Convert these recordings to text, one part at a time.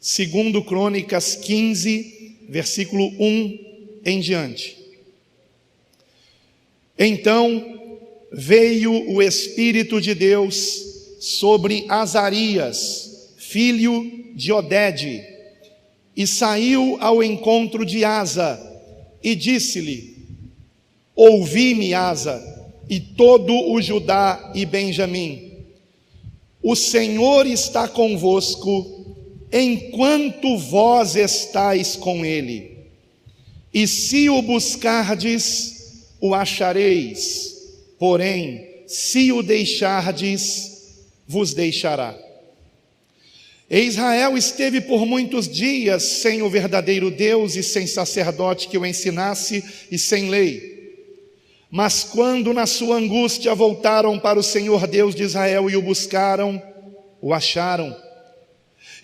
Segundo Crônicas 15, versículo 1 em diante. Então veio o Espírito de Deus sobre Azarias, filho de Odede, e saiu ao encontro de Asa, e disse-lhe: ouvi-me, Asa, e todo o Judá e Benjamim, o Senhor está convosco, enquanto vós estáis com ele, e se o buscardes, o achareis, porém, se o deixardes, vos deixará. E Israel esteve por muitos dias sem o verdadeiro Deus e sem sacerdote que o ensinasse e sem lei. Mas quando na sua angústia voltaram para o Senhor Deus de Israel e o buscaram, o acharam.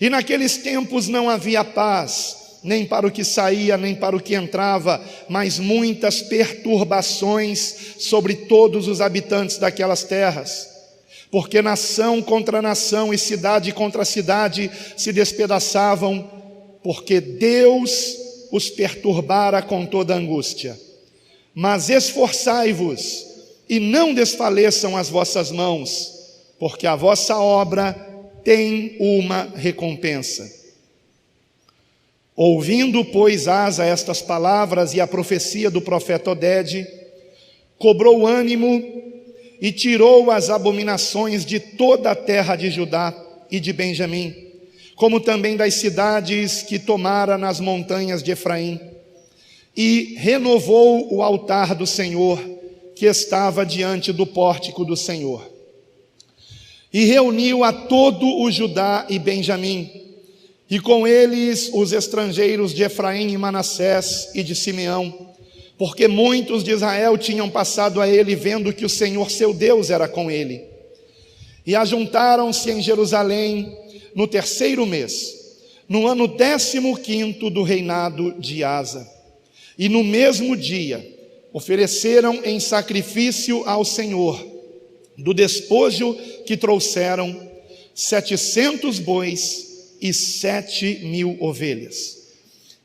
E naqueles tempos não havia paz, nem para o que saía, nem para o que entrava, mas muitas perturbações sobre todos os habitantes daquelas terras. Porque nação contra nação e cidade contra cidade se despedaçavam, porque Deus os perturbara com toda angústia. Mas esforçai-vos e não desfaleçam as vossas mãos, porque a vossa obra tem uma recompensa. Ouvindo, pois, Asa estas palavras e a profecia do profeta Odede, cobrou ânimo e tirou as abominações de toda a terra de Judá e de Benjamim, como também das cidades que tomara nas montanhas de Efraim, e renovou o altar do Senhor, que estava diante do pórtico do Senhor. E reuniu a todo o Judá e Benjamim, e com eles os estrangeiros de Efraim e Manassés e de Simeão, porque muitos de Israel tinham passado a ele, vendo que o Senhor seu Deus era com ele. E ajuntaram-se em Jerusalém no 3º mês, no ano 15º do reinado de Asa. E no mesmo dia ofereceram em sacrifício ao Senhor, do despojo que trouxeram, 700 bois e 7.000 ovelhas.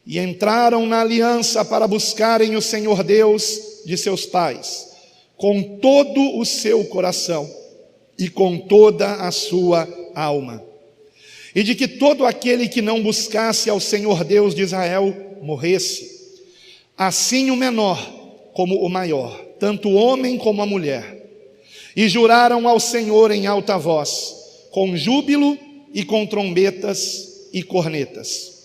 E entraram na aliança para buscarem o Senhor Deus de seus pais, com todo o seu coração e com toda a sua alma. E de que todo aquele que não buscasse ao Senhor Deus de Israel morresse. Assim o menor como o maior, tanto o homem como a mulher. E juraram ao Senhor em alta voz, com júbilo e com trombetas e cornetas.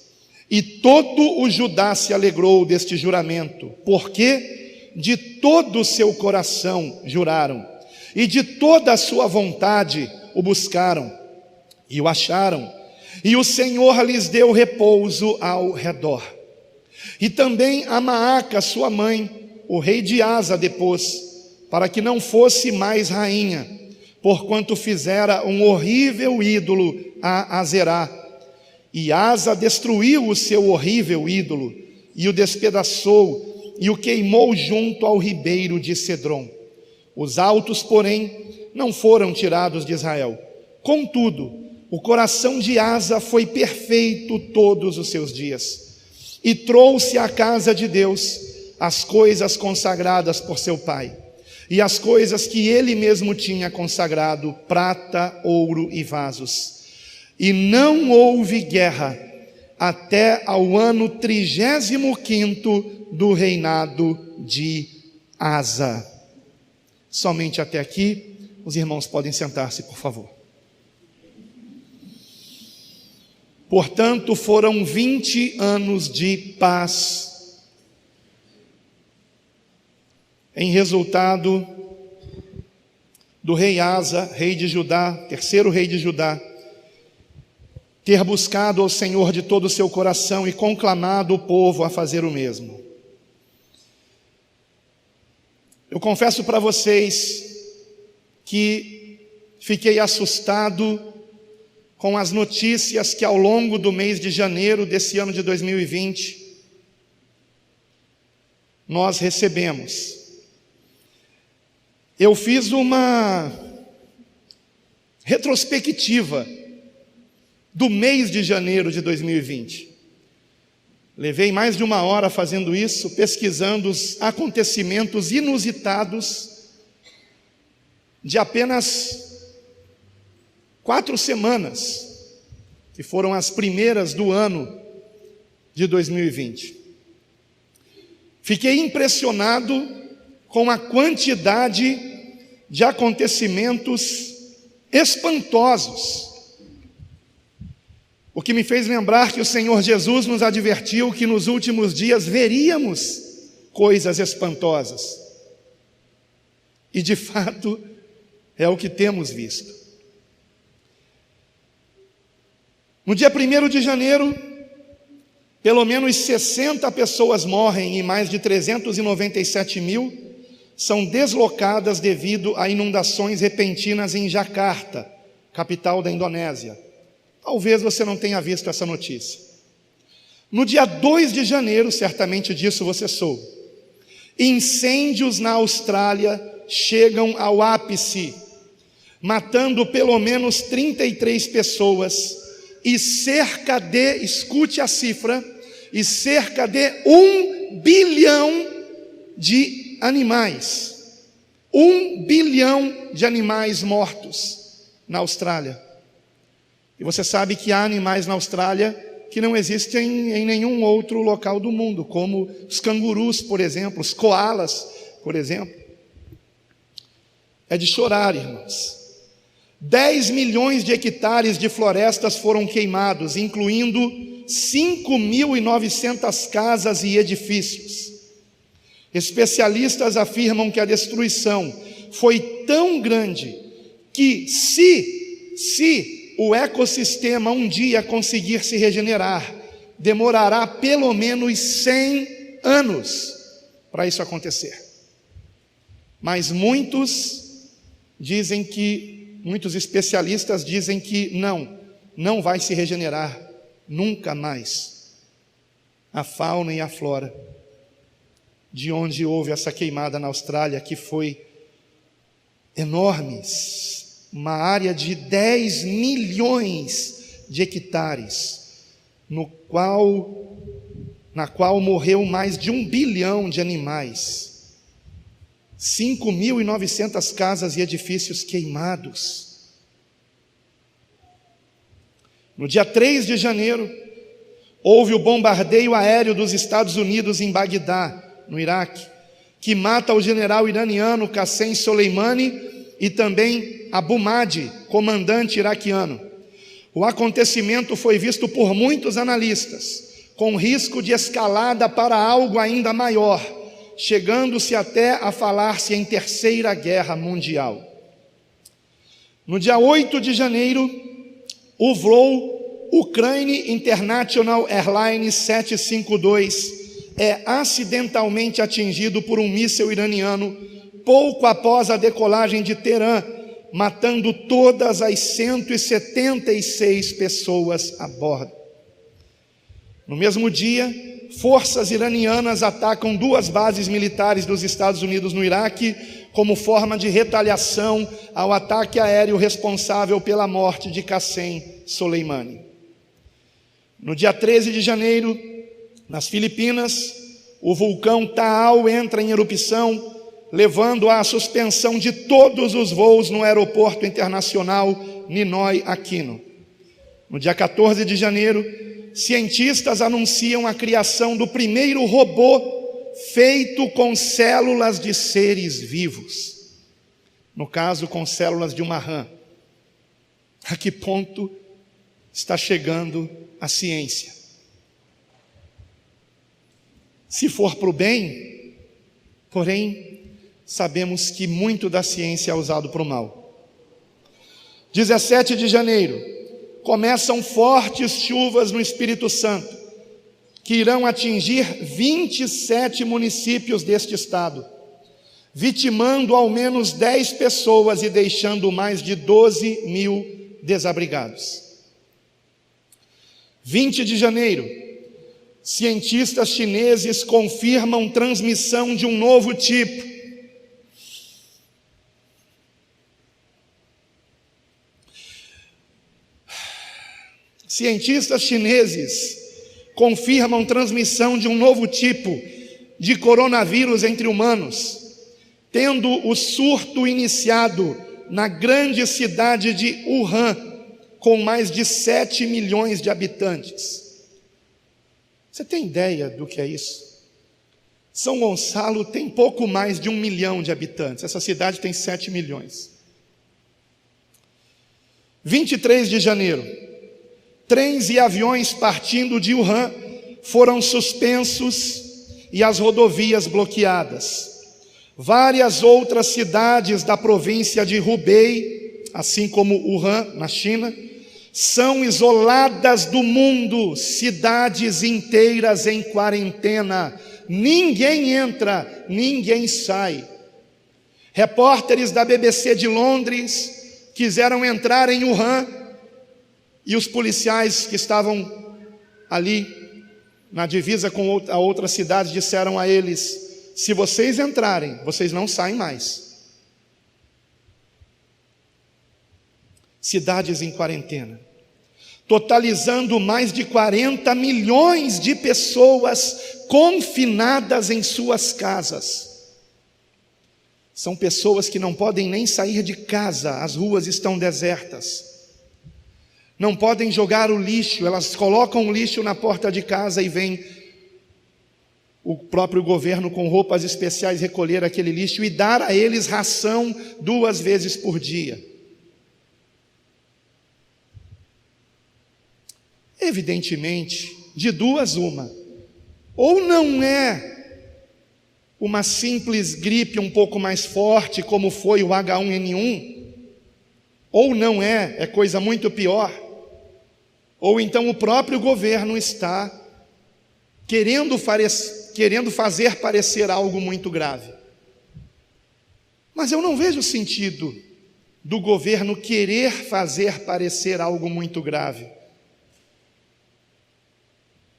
E todo o Judá se alegrou deste juramento, porque de todo o seu coração juraram, e de toda a sua vontade o buscaram, e o acharam, e o Senhor lhes deu repouso ao redor. E também a Maaca, sua mãe, o rei de Asa depôs, para que não fosse mais rainha, porquanto fizera um horrível ídolo a Azerá. E Asa destruiu o seu horrível ídolo, e o despedaçou, e o queimou junto ao ribeiro de Cedrom. Os altos, porém, não foram tirados de Israel. Contudo, o coração de Asa foi perfeito todos os seus dias, e trouxe à casa de Deus as coisas consagradas por seu pai, e as coisas que ele mesmo tinha consagrado, prata, ouro e vasos. E não houve guerra até ao ano 35º do reinado de Asa. Somente até aqui. Os irmãos podem sentar-se, por favor. Portanto, foram 20 anos de paz, em resultado do rei Asa, rei de Judá, 3º rei de Judá, ter buscado ao Senhor de todo o seu coração e conclamado o povo a fazer o mesmo. Eu confesso para vocês que fiquei assustado com as notícias que ao longo do mês de janeiro desse ano de 2020 nós recebemos. Eu fiz uma retrospectiva do mês de janeiro de 2020. Levei mais de 1 hora fazendo isso, pesquisando os acontecimentos inusitados de apenas 4 semanas, que foram as primeiras do ano de 2020. Fiquei impressionado com a quantidade de acontecimentos espantosos, o que me fez lembrar que o Senhor Jesus nos advertiu que nos últimos dias veríamos coisas espantosas. E de fato, é o que temos visto. No dia 1º de janeiro, pelo menos 60 pessoas morrem e mais de 397 mil são deslocadas devido a inundações repentinas em Jakarta, capital da Indonésia. Talvez você não tenha visto essa notícia. No dia 2 de janeiro, certamente disso você soube, incêndios na Austrália chegam ao ápice, matando pelo menos 33 pessoas e cerca de, escute a cifra, e cerca de 1 bilhão de animais. 1 bilhão de animais mortos na Austrália. E você sabe que há animais na Austrália que não existem em nenhum outro local do mundo, como os cangurus, por exemplo, os koalas, por exemplo. É de chorar, irmãos. 10 milhões de hectares de florestas foram queimados, incluindo 5.900 casas e edifícios. Especialistas afirmam que a destruição foi tão grande que se o ecossistema um dia conseguir se regenerar, demorará pelo menos 100 anos para isso acontecer. Mas muitos especialistas dizem que não vai se regenerar nunca mais a fauna e a flora de onde houve essa queimada na Austrália, que foi enorme. Uma área de 10 milhões de hectares, na qual morreu mais de 1 bilhão de animais, 5.900 casas e edifícios queimados. No dia 3 de janeiro, houve o bombardeio aéreo dos Estados Unidos em Bagdá, no Iraque, que mata o general iraniano Qassem Soleimani e também Abu Mahdi, comandante iraquiano. O acontecimento foi visto por muitos analistas com risco de escalada para algo ainda maior, chegando-se até a falar-se em Terceira Guerra Mundial. No dia 8 de janeiro, o voo Ukraine International Airlines 752 é acidentalmente atingido por um míssil iraniano pouco após a decolagem de Teherã, matando todas as 176 pessoas a bordo. No mesmo dia, forças iranianas atacam 2 bases militares dos Estados Unidos no Iraque, como forma de retaliação ao ataque aéreo responsável pela morte de Qassem Soleimani. No dia 13 de janeiro, nas Filipinas, o vulcão Taal entra em erupção, levando à suspensão de todos os voos no aeroporto internacional Ninoy Aquino. No dia 14 de janeiro, cientistas anunciam a criação do primeiro robô feito com células de seres vivos. No caso, com células de uma rã. A que ponto está chegando a ciência? Se for para o bem, porém, sabemos que muito da ciência é usado para o mal. 17 de janeiro, começam fortes chuvas no Espírito Santo, que irão atingir 27 municípios deste estado, vitimando ao menos 10 pessoas e deixando mais de 12 mil desabrigados. 20 de janeiro, cientistas chineses confirmam transmissão de um novo tipo. Cientistas chineses confirmam transmissão de um novo tipo de coronavírus entre humanos, tendo o surto iniciado na grande cidade de Wuhan, com mais de 7 milhões de habitantes. Você tem ideia do que é isso? São Gonçalo tem pouco mais de 1 milhão de habitantes. Essa cidade tem 7 milhões. 23 de janeiro. Trens e aviões partindo de Wuhan foram suspensos e as rodovias bloqueadas. Várias outras cidades da província de Hubei, assim como Wuhan, na China, são isoladas do mundo, cidades inteiras em quarentena. Ninguém entra, ninguém sai. Repórteres da BBC de Londres quiseram entrar em Wuhan e os policiais que estavam ali na divisa com a outra cidade disseram a eles: se vocês entrarem, vocês não saem mais. Cidades em quarentena, totalizando mais de 40 milhões de pessoas confinadas em suas casas. São pessoas que não podem nem sair de casa, as ruas estão desertas. Não podem jogar o lixo, elas colocam o lixo na porta de casa e vem o próprio governo com roupas especiais recolher aquele lixo e dar a eles ração 2 vezes por dia. Evidentemente, de duas uma: ou não é uma simples gripe um pouco mais forte, como foi o H1N1, ou não é coisa muito pior, ou então o próprio governo está querendo fazer parecer algo muito grave. Mas eu não vejo sentido do governo querer fazer parecer algo muito grave.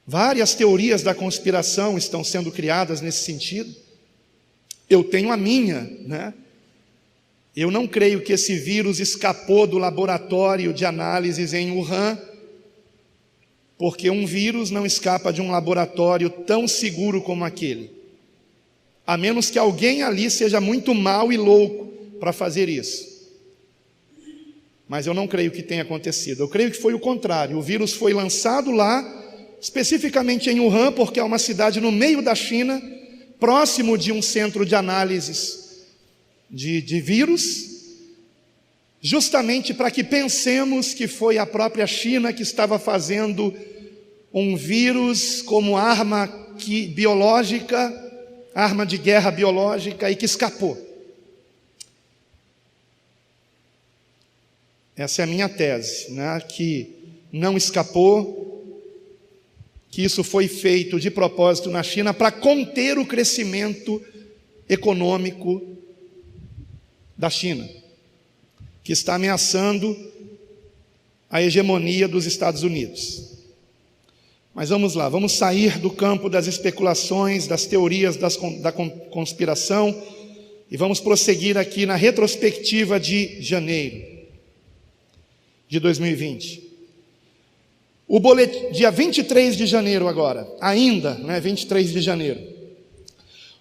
Várias teorias da conspiração estão sendo criadas nesse sentido. Eu tenho a minha, né? Eu não creio que esse vírus escapou do laboratório de análises em Wuhan, porque um vírus não escapa de um laboratório tão seguro como aquele, a menos que alguém ali seja muito mau e louco para fazer isso. Mas eu não creio que tenha acontecido. Eu creio que foi o contrário. O vírus foi lançado lá, especificamente em Wuhan, porque é uma cidade no meio da China, próximo de um centro de análises de vírus, justamente para que pensemos que foi a própria China que estava fazendo um vírus como arma biológica, arma de guerra biológica, e que escapou. Essa é a minha tese, né? Que não escapou, que isso foi feito de propósito na China para conter o crescimento econômico da China, que está ameaçando a hegemonia dos Estados Unidos. Mas vamos lá, vamos sair do campo das especulações, das teorias da conspiração e vamos prosseguir aqui na retrospectiva de janeiro de 2020. O boletim, dia 23 de janeiro agora, ainda, 23 de janeiro,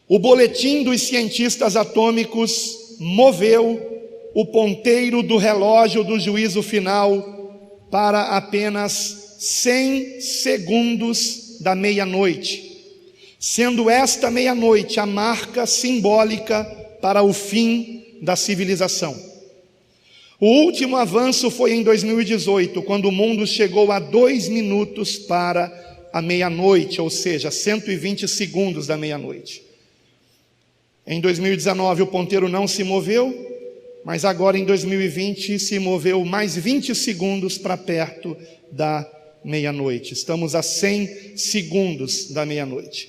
o boletim dos cientistas atômicos moveu o ponteiro do relógio do juízo final para apenas 100 segundos da meia-noite, sendo esta meia-noite a marca simbólica para o fim da civilização. O último avanço foi em 2018, quando o mundo chegou a 2 minutos para a meia-noite, ou seja, 120 segundos da meia-noite. Em 2019 o ponteiro não se moveu, mas agora em 2020 se moveu mais 20 segundos para perto da meia-noite. Estamos a 100 segundos da meia-noite.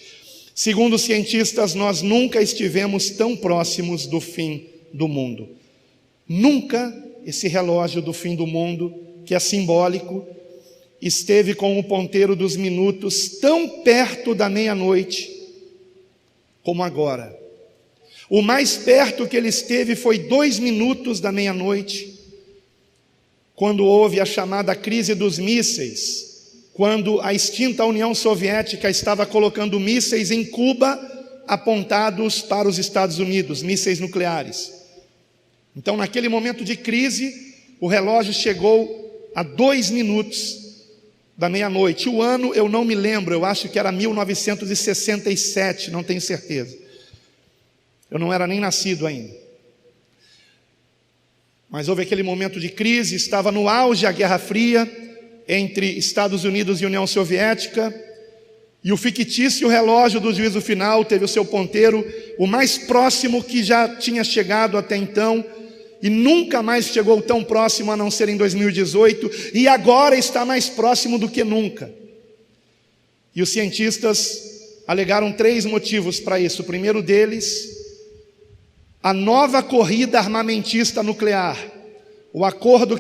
Segundo os cientistas, nós nunca estivemos tão próximos do fim do mundo. Nunca esse relógio do fim do mundo, que é simbólico, esteve com o ponteiro dos minutos tão perto da meia-noite como agora. O mais perto que ele esteve foi 2 minutos da meia-noite, quando houve a chamada crise dos mísseis, quando a extinta União Soviética estava colocando mísseis em Cuba apontados para os Estados Unidos, mísseis nucleares. Então, naquele momento de crise, o relógio chegou a 2 minutos da meia-noite. O ano eu não me lembro, eu acho que era 1967, não tenho certeza. Eu não era nem nascido ainda. Mas houve aquele momento de crise, estava no auge a Guerra Fria entre Estados Unidos e União Soviética, e o fictício relógio do juízo final teve o seu ponteiro, o mais próximo que já tinha chegado até então, e nunca mais chegou tão próximo a não ser em 2018, e agora está mais próximo do que nunca. E os cientistas alegaram 3 motivos para isso. O primeiro deles, a nova corrida armamentista nuclear, o acordo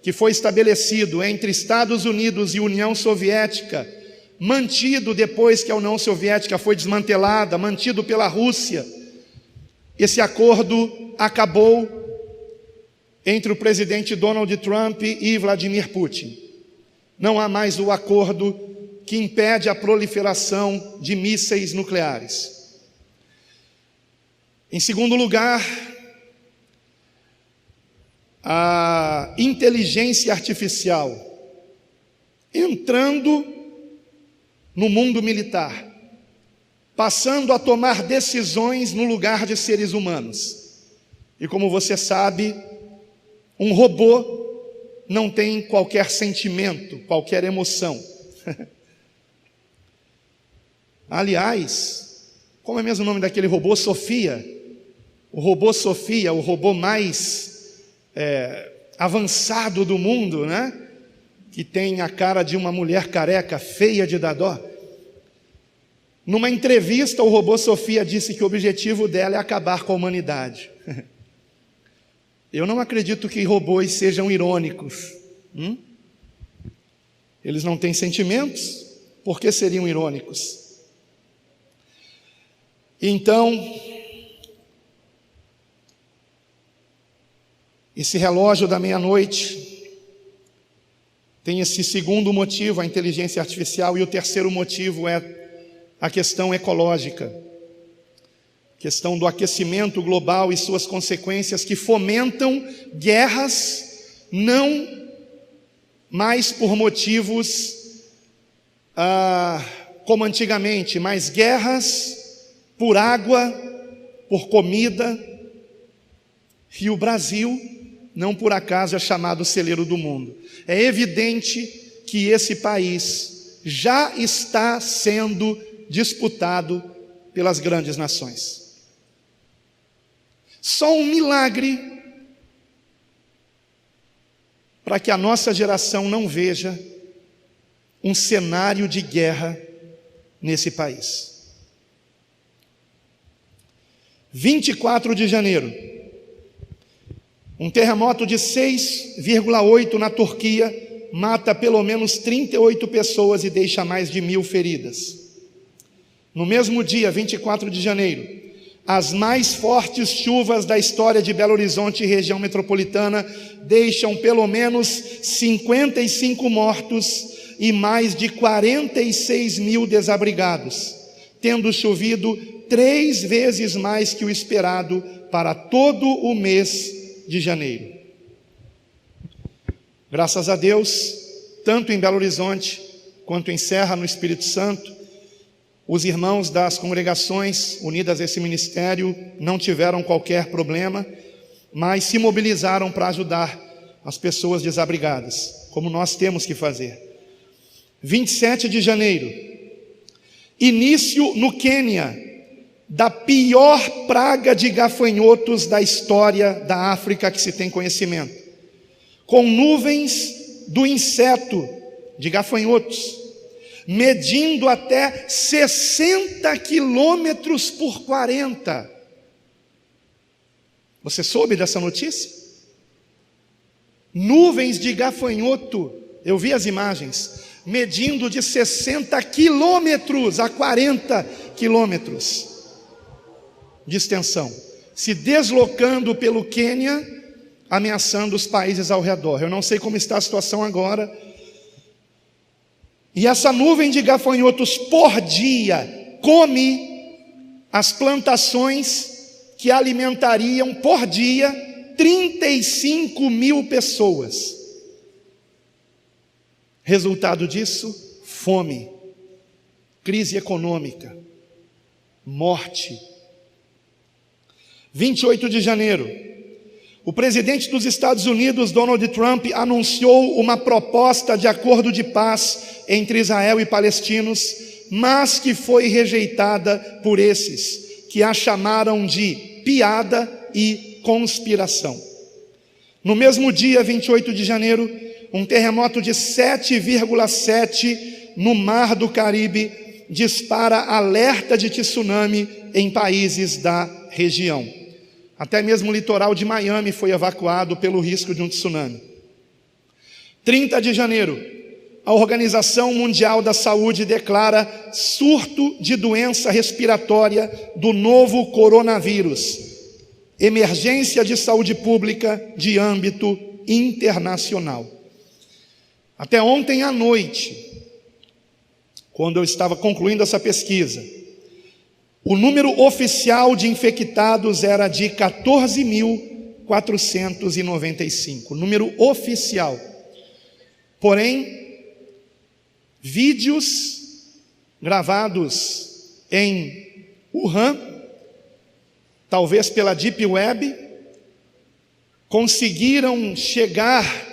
que foi estabelecido entre Estados Unidos e União Soviética, mantido depois que a União Soviética foi desmantelada, mantido pela Rússia. Esse acordo acabou entre o presidente Donald Trump e Vladimir Putin. Não há mais o acordo que impede a proliferação de mísseis nucleares. Em segundo lugar, a inteligência artificial entrando no mundo militar, passando a tomar decisões no lugar de seres humanos. E como você sabe, um robô não tem qualquer sentimento, qualquer emoção. Aliás, como é mesmo o nome daquele robô? Sofia. O robô Sofia, o robô mais avançado do mundo, né? Que tem a cara de uma mulher careca, feia de dar dó. Numa entrevista, o robô Sofia disse que o objetivo dela é acabar com a humanidade. Eu não acredito que robôs sejam irônicos. Eles não têm sentimentos, por que seriam irônicos? Então, esse relógio da meia-noite tem esse segundo motivo, a inteligência artificial, e o terceiro motivo é a questão ecológica. Questão do aquecimento global e suas consequências que fomentam guerras, não mais por motivos como antigamente, mas guerras por água, por comida. E o Brasil, não por acaso, é chamado celeiro do mundo. É evidente que esse país já está sendo disputado pelas grandes nações. Só um milagre para que a nossa geração não veja um cenário de guerra nesse país. 24 de janeiro, um terremoto de 6,8 na Turquia mata pelo menos 38 pessoas e deixa mais de 1.000 feridas. No mesmo dia, 24 de janeiro, as mais fortes chuvas da história de Belo Horizonte e região metropolitana deixam pelo menos 55 mortos e mais de 46.000 desabrigados, tendo chovido 3 vezes mais que o esperado para todo o mês de janeiro. Graças a Deus, tanto em Belo Horizonte quanto em Serra, no Espírito Santo, os irmãos das congregações unidas a esse ministério não tiveram qualquer problema, mas se mobilizaram para ajudar as pessoas desabrigadas, como nós temos que fazer. 27 de janeiro, início no Quênia da pior praga de gafanhotos da história da África que se tem conhecimento, com nuvens do inseto de gafanhotos, medindo até 60 quilômetros por 40. Você soube dessa notícia? Nuvens de gafanhoto, eu vi as imagens, medindo de 60 quilômetros a 40 quilômetros de extensão, se deslocando pelo Quênia ameaçando os países ao redor. Eu não sei como está a situação agora. E essa nuvem de gafanhotos por dia come as plantações que alimentariam por dia 35 mil pessoas. Resultado disso, fome, crise econômica, morte. 28 de janeiro, o presidente dos Estados Unidos, Donald Trump, anunciou uma proposta de acordo de paz entre Israel e palestinos, mas que foi rejeitada por esses, que a chamaram de piada e conspiração. No mesmo dia, 28 de janeiro, um terremoto de 7,7 no Mar do Caribe dispara alerta de tsunami em países da região. Até mesmo o litoral de Miami foi evacuado pelo risco de um tsunami. 30 de janeiro, a Organização Mundial da Saúde declara surto de doença respiratória do novo coronavírus, emergência de saúde pública de âmbito internacional. Até ontem à noite, quando eu estava concluindo essa pesquisa, o número oficial de infectados era de 14.495, número oficial. Porém, vídeos gravados em Wuhan, talvez pela Deep Web, conseguiram chegar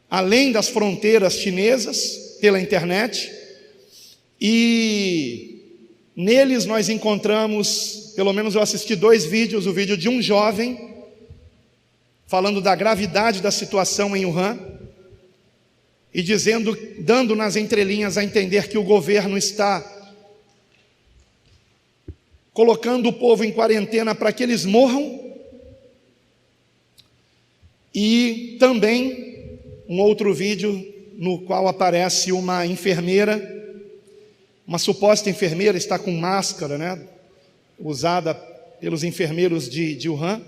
além das fronteiras chinesas pela internet, e neles nós encontramos, pelo menos eu assisti 2 vídeos, o vídeo de um jovem falando da gravidade da situação em Wuhan e dando nas entrelinhas a entender que o governo está colocando o povo em quarentena para que eles morram. E também um outro vídeo no qual aparece uma enfermeira, uma suposta enfermeira, está com máscara, né, usada pelos enfermeiros de Wuhan,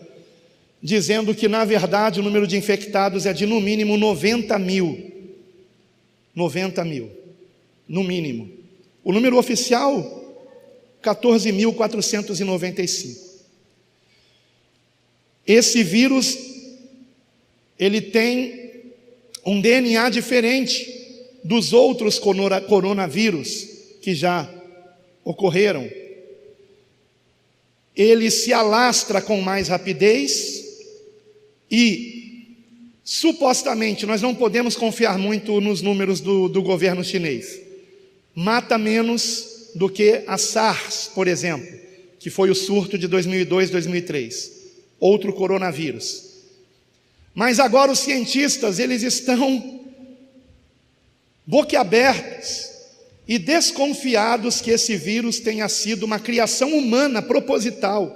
dizendo que na verdade o número de infectados é de no mínimo 90 mil. 90 mil, no mínimo. O número oficial, 14.495. Esse vírus, ele tem um DNA diferente dos outros coronavírus que já ocorreram. Ele se alastra com mais rapidez e, supostamente, nós não podemos confiar muito nos números do governo chinês. Mata menos do que a SARS, por exemplo, que foi o surto de 2002, 2003, outro coronavírus. Mas agora os cientistas, eles estão boquiabertos e desconfiados que esse vírus tenha sido uma criação humana proposital,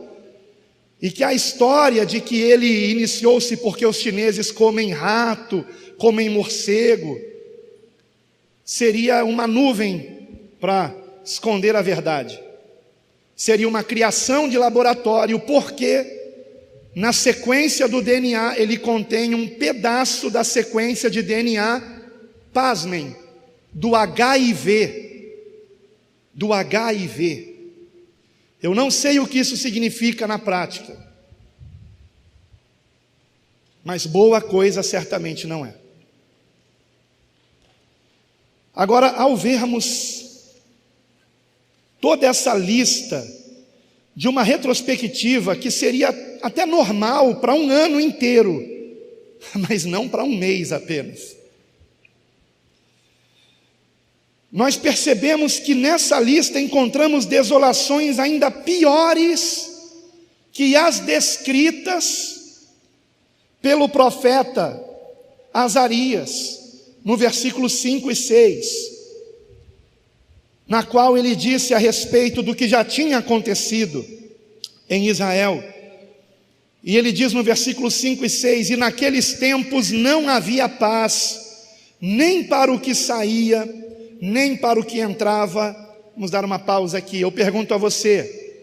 e que a história de que ele iniciou-se porque os chineses comem rato, comem morcego, seria uma nuvem para esconder a verdade. Seria uma criação de laboratório, porque na sequência do DNA ele contém um pedaço da sequência de DNA, pasmem, do HIV. Do HIV. Eu não sei o que isso significa na prática, mas boa coisa certamente não é. Agora, ao vermos toda essa lista de uma retrospectiva que seria até normal para um ano inteiro, mas não para um mês apenas, nós percebemos que nessa lista encontramos desolações ainda piores que as descritas pelo profeta Azarias, no versículo 5 e 6, na qual ele disse a respeito do que já tinha acontecido em Israel. E ele diz no versículo 5 e 6, e naqueles tempos não havia paz, nem para o que saía, nem para o que entrava. Vamos dar uma pausa aqui. Eu pergunto a você: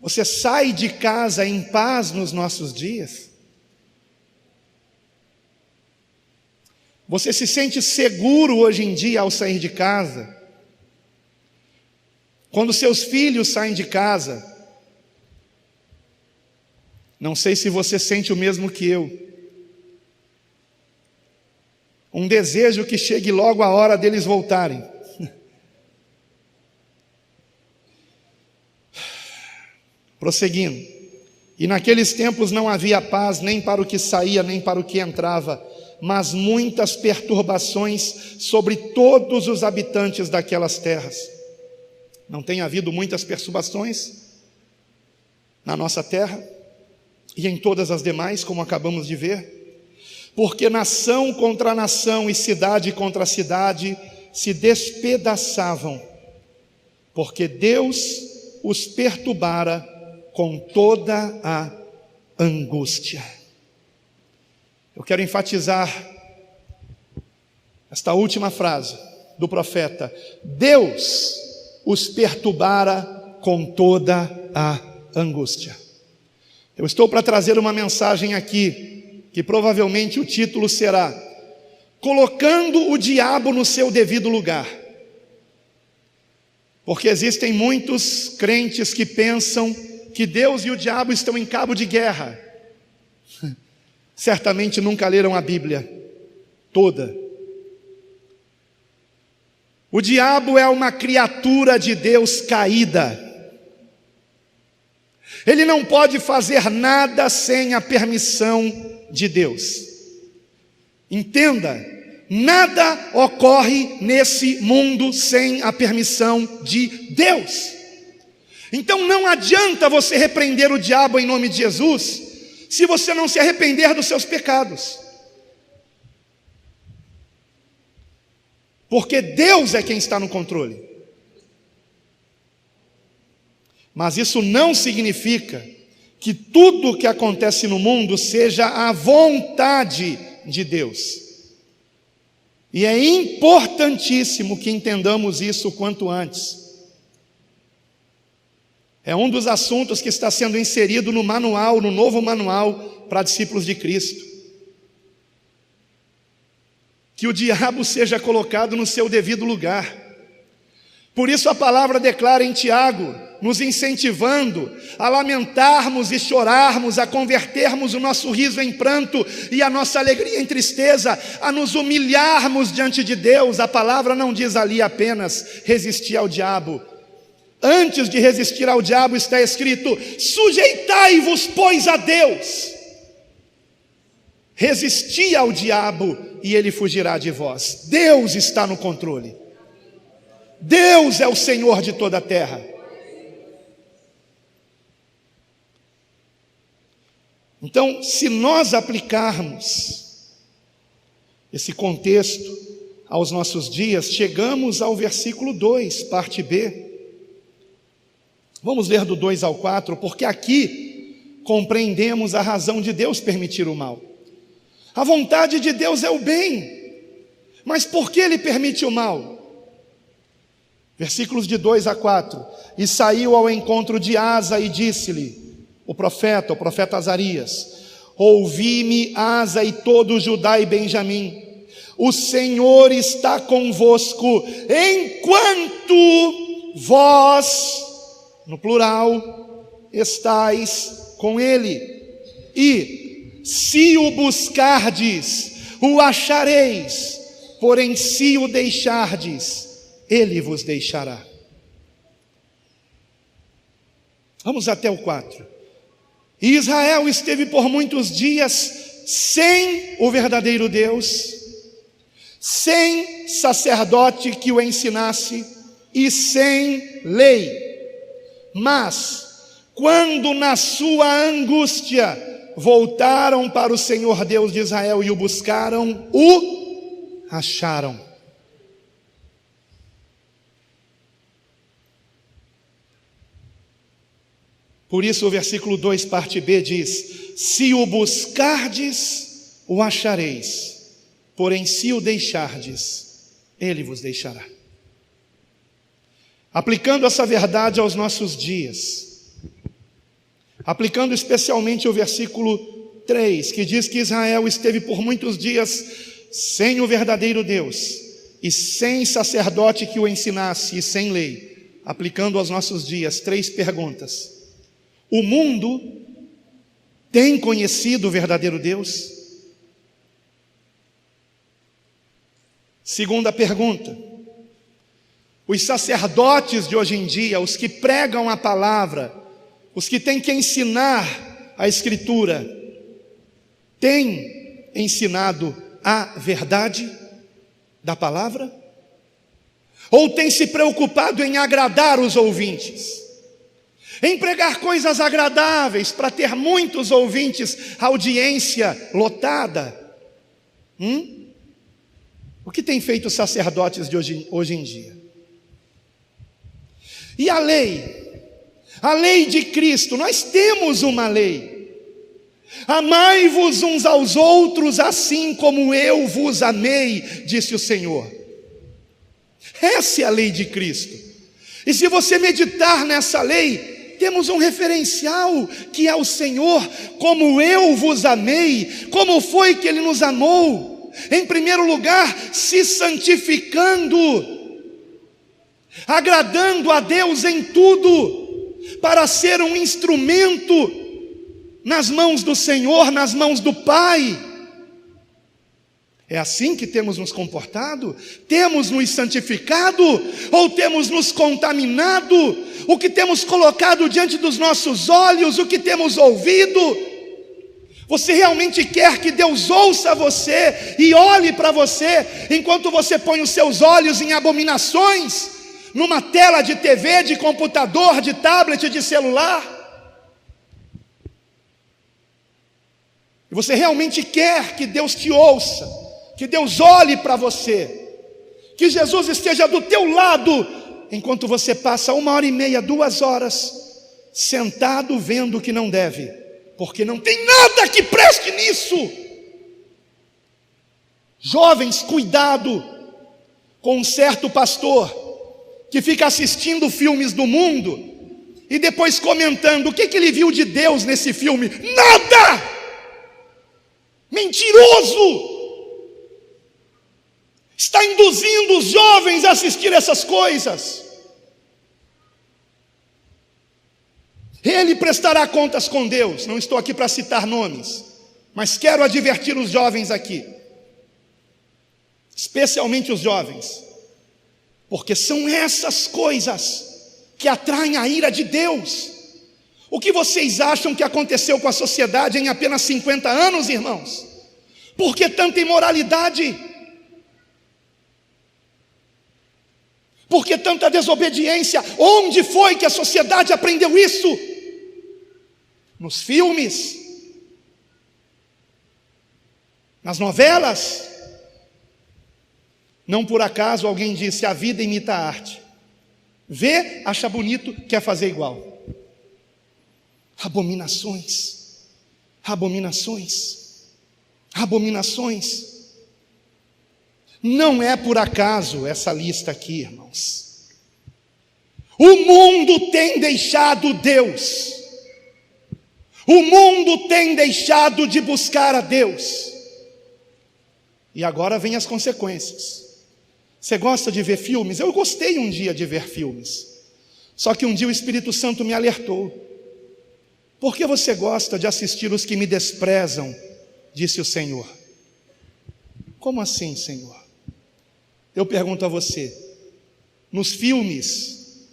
Você sai de casa em paz nos nossos dias? Você se sente seguro hoje em dia ao sair de casa? Quando seus filhos saem de casa, não sei se você sente o mesmo que eu, um desejo que chegue logo a hora deles voltarem. Prosseguindo. E naqueles tempos não havia paz nem para o que saía, nem para o que entrava, mas muitas perturbações sobre todos os habitantes daquelas terras. Não tem havido muitas perturbações na nossa terra e em todas as demais, como acabamos de ver? Porque nação contra nação e cidade contra cidade se despedaçavam, porque Deus os perturbara com toda a angústia. Eu quero enfatizar esta última frase do profeta: Deus os perturbara com toda a angústia. Eu estou para trazer uma mensagem aqui, que provavelmente o título será Colocando o Diabo no seu devido lugar. Porque existem muitos crentes que pensam que Deus e o diabo estão em cabo de guerra. Certamente nunca leram a Bíblia toda. O diabo é uma criatura de Deus caída. Ele não pode fazer nada sem a permissão de Deus. Entenda, nada ocorre nesse mundo sem a permissão de Deus. Então não adianta você repreender o diabo em nome de Jesus, se você não se arrepender dos seus pecados. Porque Deus é quem está no controle. Mas isso não significa que tudo o que acontece no mundo seja a vontade de Deus. E é importantíssimo que entendamos isso o quanto antes. É um dos assuntos que está sendo inserido no manual, no novo manual para discípulos de Cristo. Que o diabo seja colocado no seu devido lugar. Por isso a palavra declara em Tiago, nos incentivando a lamentarmos e chorarmos, a convertermos o nosso riso em pranto e a nossa alegria em tristeza, a nos humilharmos diante de Deus. A palavra não diz ali apenas resistir ao diabo. Antes de resistir ao diabo está escrito: sujeitai-vos, pois, a Deus. Resisti ao diabo e ele fugirá de vós. Deus está no controle. Deus é o Senhor de toda a terra. Então, se nós aplicarmos esse contexto aos nossos dias, chegamos ao versículo 2, parte B. Vamos ler do 2 ao 4, porque aqui compreendemos a razão de Deus permitir o mal. A vontade de Deus é o bem, mas por que Ele permite o mal? Versículos de 2 a 4. E saiu ao encontro de Asa e disse-lhe, o profeta Azarias: ouvi-me, Asa, e todo Judá e Benjamim, o Senhor está convosco, enquanto vós, no plural, estais com ele. E se o buscardes, o achareis, porém se o deixardes, ele vos deixará. Vamos até o 4. E Israel esteve por muitos dias sem o verdadeiro Deus, sem sacerdote que o ensinasse e sem lei. Mas, quando na sua angústia voltaram para o Senhor Deus de Israel e o buscaram, o acharam. Por isso o versículo 2, parte B diz: se o buscardes, o achareis, porém se o deixardes, ele vos deixará. Aplicando essa verdade aos nossos dias, aplicando especialmente o versículo 3, que diz que Israel esteve por muitos dias sem o verdadeiro Deus, e sem sacerdote que o ensinasse, e sem lei. Aplicando aos nossos dias, 3 perguntas. O mundo tem conhecido o verdadeiro Deus? Segunda pergunta: os sacerdotes de hoje em dia, os que pregam a palavra, os que têm que ensinar a Escritura, têm ensinado a verdade da palavra? Ou têm se preocupado em agradar os ouvintes, em pregar coisas agradáveis para ter muitos ouvintes, audiência lotada? O que tem feito os sacerdotes de hoje em dia? E a lei de Cristo, nós temos uma lei. Amai-vos uns aos outros assim como eu vos amei, disse o Senhor. Essa é a lei de Cristo. E se você meditar nessa lei, temos um referencial que é o Senhor. Como eu vos amei, como foi que Ele nos amou? Em primeiro lugar, se santificando, agradando a Deus em tudo, para ser um instrumento nas mãos do Senhor, nas mãos do Pai. É assim que temos nos comportado? Temos nos santificado? Ou temos nos contaminado? O que temos colocado diante dos nossos olhos, o que temos ouvido? Você realmente quer que Deus ouça você e olhe para você, enquanto você põe os seus olhos em abominações, numa tela de TV, de computador, de tablet, de celular? E você realmente quer que Deus te ouça, que Deus olhe para você, que Jesus esteja do teu lado, enquanto você passa 1h30, 2 horas, sentado vendo o que não deve, porque não tem nada que preste nisso. Jovens, cuidado com um certo pastor que fica assistindo filmes do mundo e depois comentando o que ele viu de Deus nesse filme. Nada! Mentiroso! Está induzindo os jovens a assistir essas coisas. Ele prestará contas com Deus. Não estou aqui para citar nomes, mas quero advertir os jovens aqui, especialmente os jovens, porque são essas coisas que atraem a ira de Deus. O que vocês acham que aconteceu com a sociedade em apenas 50 anos, irmãos? Por que tanta imoralidade? Por que tanta desobediência? Onde foi que a sociedade aprendeu isso? Nos filmes? Nas novelas? Não por acaso alguém disse: a vida imita a arte. Vê, acha bonito, quer fazer igual. Abominações, abominações, abominações. Não é por acaso essa lista aqui, irmãos. O mundo tem deixado Deus. O mundo tem deixado de buscar a Deus. E agora vem as consequências. Você gosta de ver filmes? Eu gostei um dia de ver filmes. Só que um dia o Espírito Santo me alertou. Por que você gosta de assistir os que me desprezam? Disse o Senhor. Como assim, Senhor? Eu pergunto a você, nos filmes,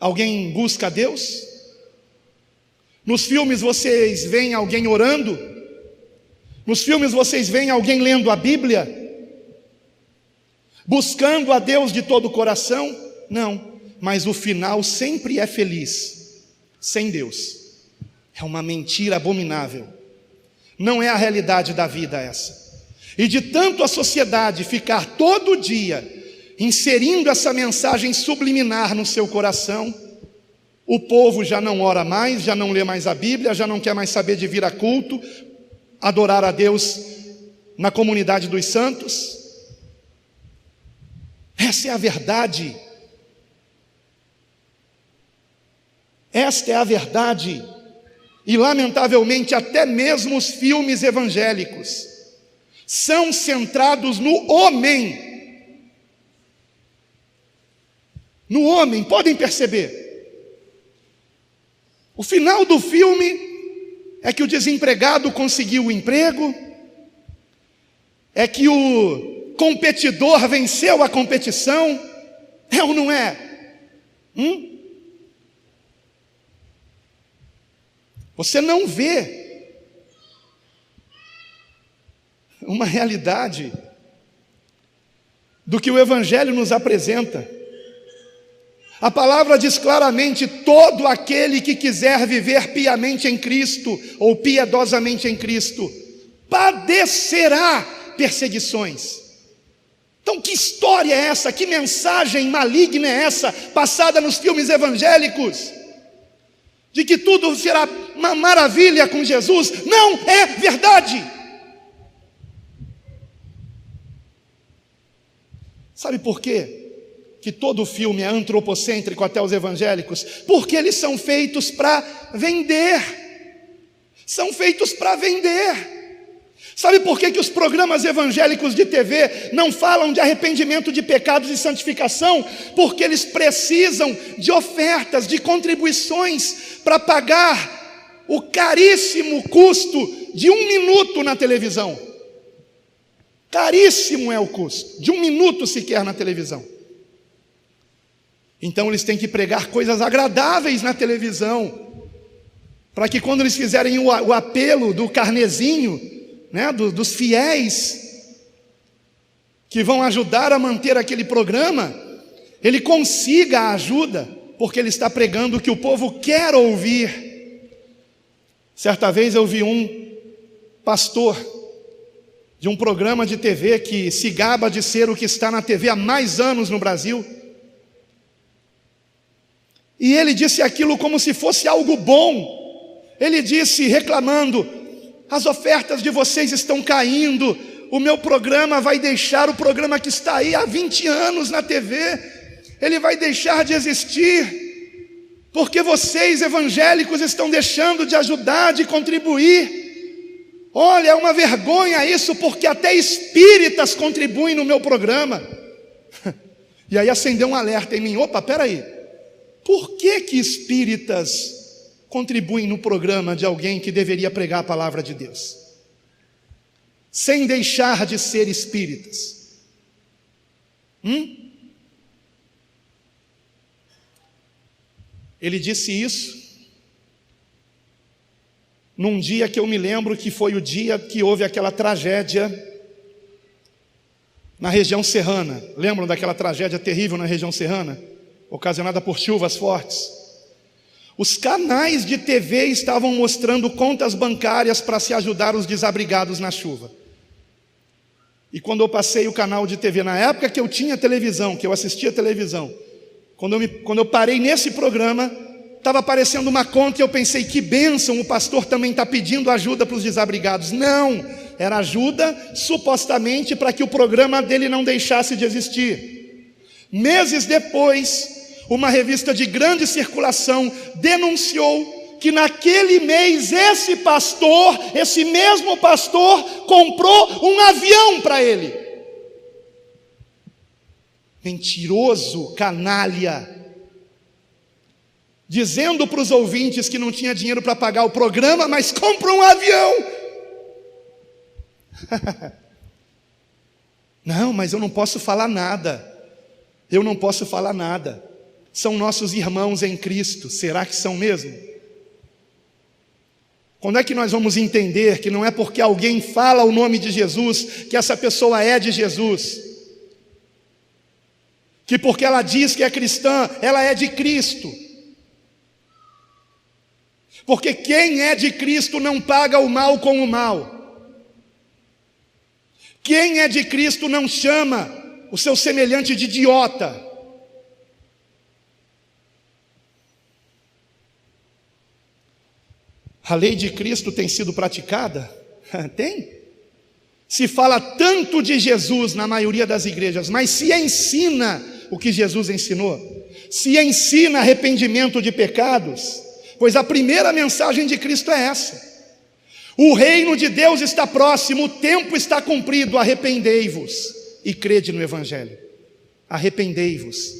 alguém busca a Deus? Nos filmes vocês veem alguém orando? Nos filmes vocês veem alguém lendo a Bíblia? Buscando a Deus de todo o coração? Não, mas o final sempre é feliz, sem Deus. É uma mentira abominável. Não é a realidade da vida essa. E de tanto a sociedade ficar todo dia inserindo essa mensagem subliminar no seu coração, o povo já não ora mais, já não lê mais a Bíblia, já não quer mais saber de vir a culto, adorar a Deus na comunidade dos santos. Essa é a verdade. Esta é a verdade. E, lamentavelmente, até mesmo os filmes evangélicos são centrados no homem. No homem, podem perceber. O final do filme é que o desempregado conseguiu o emprego, é que o competidor venceu a competição. É ou não é? Você não vê uma realidade do que o Evangelho nos apresenta. A palavra diz claramente: todo aquele que quiser viver piamente em Cristo, ou piedosamente em Cristo, padecerá perseguições. Então, que história é essa? Que mensagem maligna é essa, passada nos filmes evangélicos? De que tudo será uma maravilha com Jesus? Não é verdade. Sabe por quê que todo filme é antropocêntrico, até os evangélicos? Porque eles são feitos para vender. São feitos para vender. Sabe por que os programas evangélicos de TV não falam de arrependimento de pecados e santificação? Porque eles precisam de ofertas, de contribuições para pagar o caríssimo custo de 1 minuto na televisão. Caríssimo é o custo de 1 minuto sequer na televisão. Então eles têm que pregar coisas agradáveis na televisão, para que quando eles fizerem o apelo do carnezinho, né, dos fiéis que vão ajudar a manter aquele programa, ele consiga a ajuda, porque ele está pregando o que o povo quer ouvir. Certa vez eu vi um pastor de um programa de TV que se gaba de ser o que está na TV há mais anos no Brasil, e ele disse aquilo como se fosse algo bom. Ele disse, reclamando: as ofertas de vocês estão caindo, o meu programa vai deixar, o programa que está aí há 20 anos na TV, ele vai deixar de existir, porque vocês evangélicos estão deixando de ajudar, de contribuir. Olha, é uma vergonha isso, porque até espíritas contribuem no meu programa. E aí acendeu um alerta em mim: opa, peraí, por que espíritas contribuem no programa de alguém que deveria pregar a palavra de Deus, sem deixar de ser espíritas? Ele disse isso num dia que eu me lembro que foi o dia que houve aquela tragédia na região serrana. Lembram daquela tragédia terrível na região serrana, ocasionada por chuvas fortes? Os canais de TV estavam mostrando contas bancárias para se ajudar os desabrigados na chuva. E quando eu passei o canal de TV, na época que eu tinha televisão, que eu assistia televisão, quando eu parei nesse programa, estava aparecendo uma conta e eu pensei: que bênção, o pastor também está pedindo ajuda para os desabrigados. Não, era ajuda supostamente para que o programa dele não deixasse de existir. Meses depois, uma revista de grande circulação denunciou que naquele mês esse mesmo pastor comprou um avião para ele. Mentiroso, canalha, dizendo para os ouvintes que não tinha dinheiro para pagar o programa, mas comprou um avião. Não, mas eu não posso falar nada. Eu não posso falar nada. São nossos irmãos em Cristo. Será que são mesmo? Quando é que nós vamos entender que não é porque alguém fala o nome de Jesus que essa pessoa é de Jesus? Que porque ela diz que é cristã, ela é de Cristo? Porque quem é de Cristo não paga o mal com o mal. Quem é de Cristo não chama o seu semelhante de idiota. A lei de Cristo tem sido praticada? Tem. Se fala tanto de Jesus na maioria das igrejas, mas se ensina o que Jesus ensinou? Se ensina arrependimento de pecados? pois a primeira mensagem de Cristo é essa: o reino de Deus está próximo, o tempo está cumprido, arrependei-vos e crede no Evangelho. Arrependei-vos,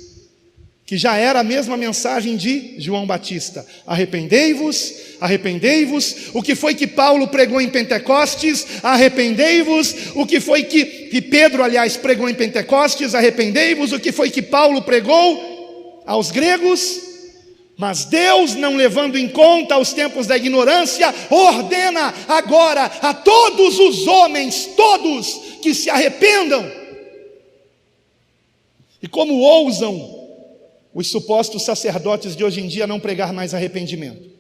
que já era a mesma mensagem de João Batista. Arrependei-vos, arrependei-vos. O que foi que Paulo pregou em Pentecostes? Arrependei-vos. O que foi que Pedro, aliás, pregou em Pentecostes? Arrependei-vos. O que foi que Paulo pregou aos gregos? Mas Deus, não levando em conta os tempos da ignorância, ordena agora a todos os homens, todos, que se arrependam. E como ousam os supostos sacerdotes de hoje em dia não pregar mais arrependimento?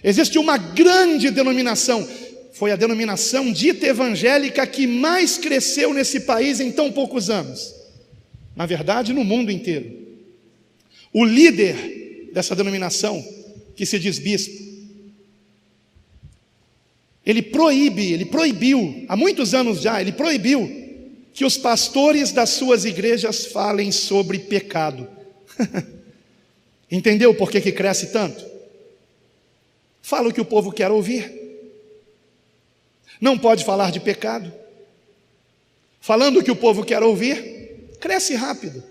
Existe uma grande denominação, foi a denominação dita evangélica que mais cresceu nesse país em tão poucos anos, na verdade no mundo inteiro. O líder dessa denominação, que se diz bispo, ele proibiu, há muitos anos já, ele proibiu que os pastores das suas igrejas falem sobre pecado. Entendeu por que cresce tanto? Fala o que o povo quer ouvir. Não pode falar de pecado. Falando o que o povo quer ouvir, cresce rápido.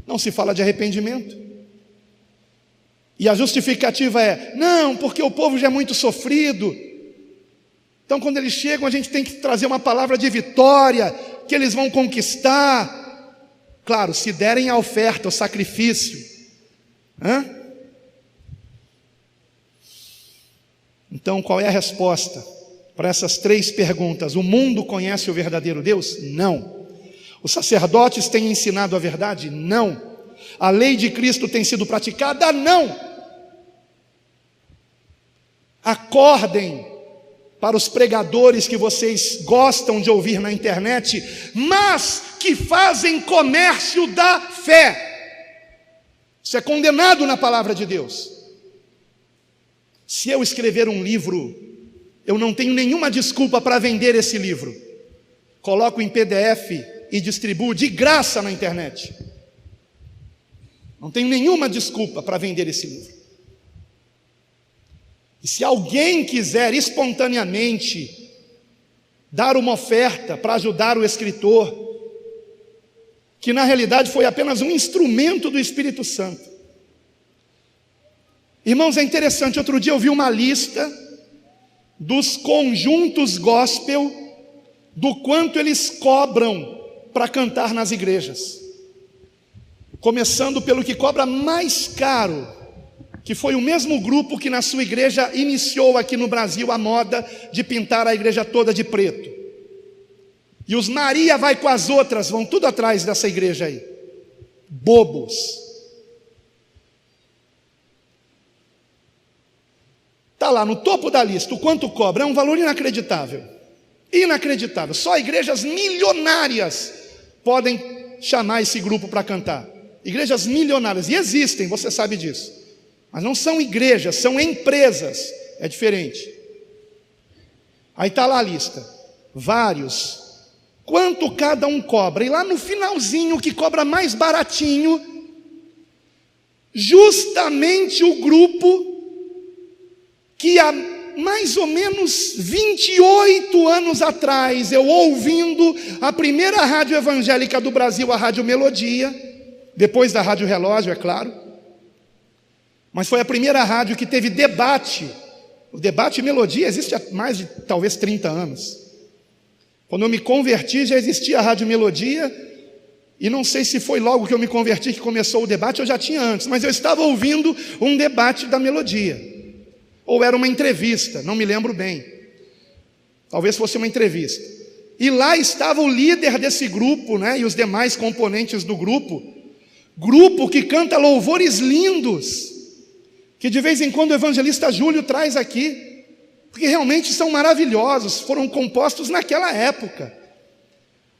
Não se fala de arrependimento. E a justificativa é: não, porque o povo já é muito sofrido. Então quando eles chegam a gente tem que trazer uma palavra de vitória, que eles vão conquistar. Claro, se derem a oferta, o sacrifício. Então qual é a resposta para essas três perguntas? O mundo conhece o verdadeiro Deus? Não. Os sacerdotes têm ensinado a verdade? Não. A lei de Cristo tem sido praticada? Não. Acordem para os pregadores que vocês gostam de ouvir na internet, mas que fazem comércio da fé. Isso é condenado na palavra de Deus. Se eu escrever um livro, eu não tenho nenhuma desculpa para vender esse livro. Coloco em PDF e distribuo de graça na internet. Não tenho nenhuma desculpa para vender esse livro. E se alguém quiser espontaneamente dar uma oferta para ajudar o escritor, que na realidade foi apenas um instrumento do Espírito Santo. Irmãos, é interessante, outro dia eu vi uma lista dos conjuntos gospel, do quanto eles cobram para cantar nas igrejas. Começando pelo que cobra mais caro, que foi o mesmo grupo que na sua igreja iniciou aqui no Brasil a moda de pintar a igreja toda de preto. E os Maria vai com as outras, vão tudo atrás dessa igreja aí. Bobos. Está lá no topo da lista, o quanto cobra, é um valor inacreditável. Inacreditável. Só igrejas milionárias podem chamar esse grupo para cantar. Igrejas milionárias, e existem, você sabe disso. Mas não são igrejas, são empresas. É diferente. Aí está lá a lista. Vários. Quanto cada um cobra? E lá no finalzinho, o que cobra mais baratinho, justamente o grupo que há mais ou menos 28 anos atrás, eu ouvindo a primeira rádio evangélica do Brasil, a Rádio Melodia, depois da Rádio Relógio, é claro, mas foi a primeira rádio que teve debate. O debate Melodia existe há mais de talvez 30 anos. Quando eu me converti já existia a Rádio Melodia, e não sei se foi logo que eu me converti que começou o debate, eu já tinha antes, mas eu estava ouvindo um debate da Melodia, ou era uma entrevista, não me lembro bem, talvez fosse uma entrevista, e lá estava o líder desse grupo, né, e os demais componentes do grupo que canta louvores lindos, que de vez em quando o evangelista Júlio traz aqui, porque realmente são maravilhosos, foram compostos naquela época,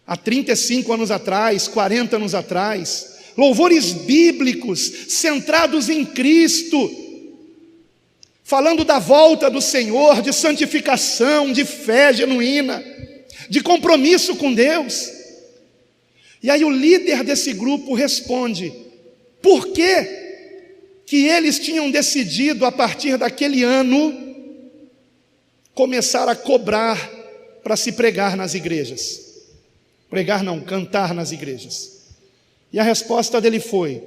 há 35 anos atrás, 40 anos atrás, louvores bíblicos, centrados em Cristo, falando da volta do Senhor, de santificação, de fé genuína, de compromisso com Deus. E aí o líder desse grupo responde: por que que eles tinham decidido, a partir daquele ano, começar a cobrar para se pregar nas igrejas. Pregar não, cantar nas igrejas. E a resposta dele foi: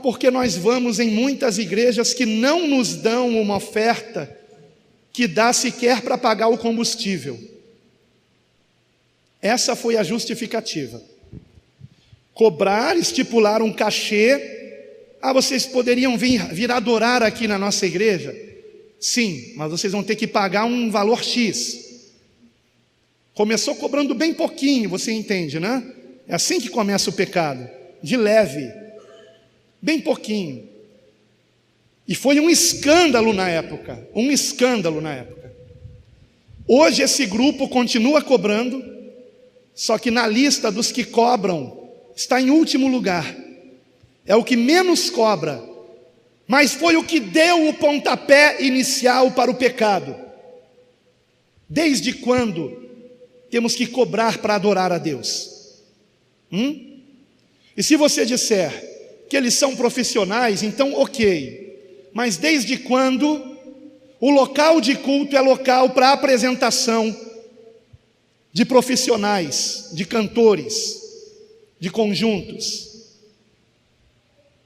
porque nós vamos em muitas igrejas que não nos dão uma oferta que dá sequer para pagar o combustível. Essa foi a justificativa. Cobrar, estipular um cachê. Vocês poderiam vir adorar aqui na nossa igreja? Sim, mas vocês vão ter que pagar um valor X. Começou cobrando bem pouquinho, você entende, né? É assim que começa o pecado, de leve, bem pouquinho. E foi um escândalo na época, Hoje esse grupo continua cobrando, só que na lista dos que cobram, está em último lugar. É o que menos cobra, mas foi o que deu o pontapé inicial para o pecado. Desde quando temos que cobrar para adorar a Deus? E se você disser que eles são profissionais, então ok. Mas desde quando o local de culto é local para apresentação de profissionais, de cantores, de conjuntos?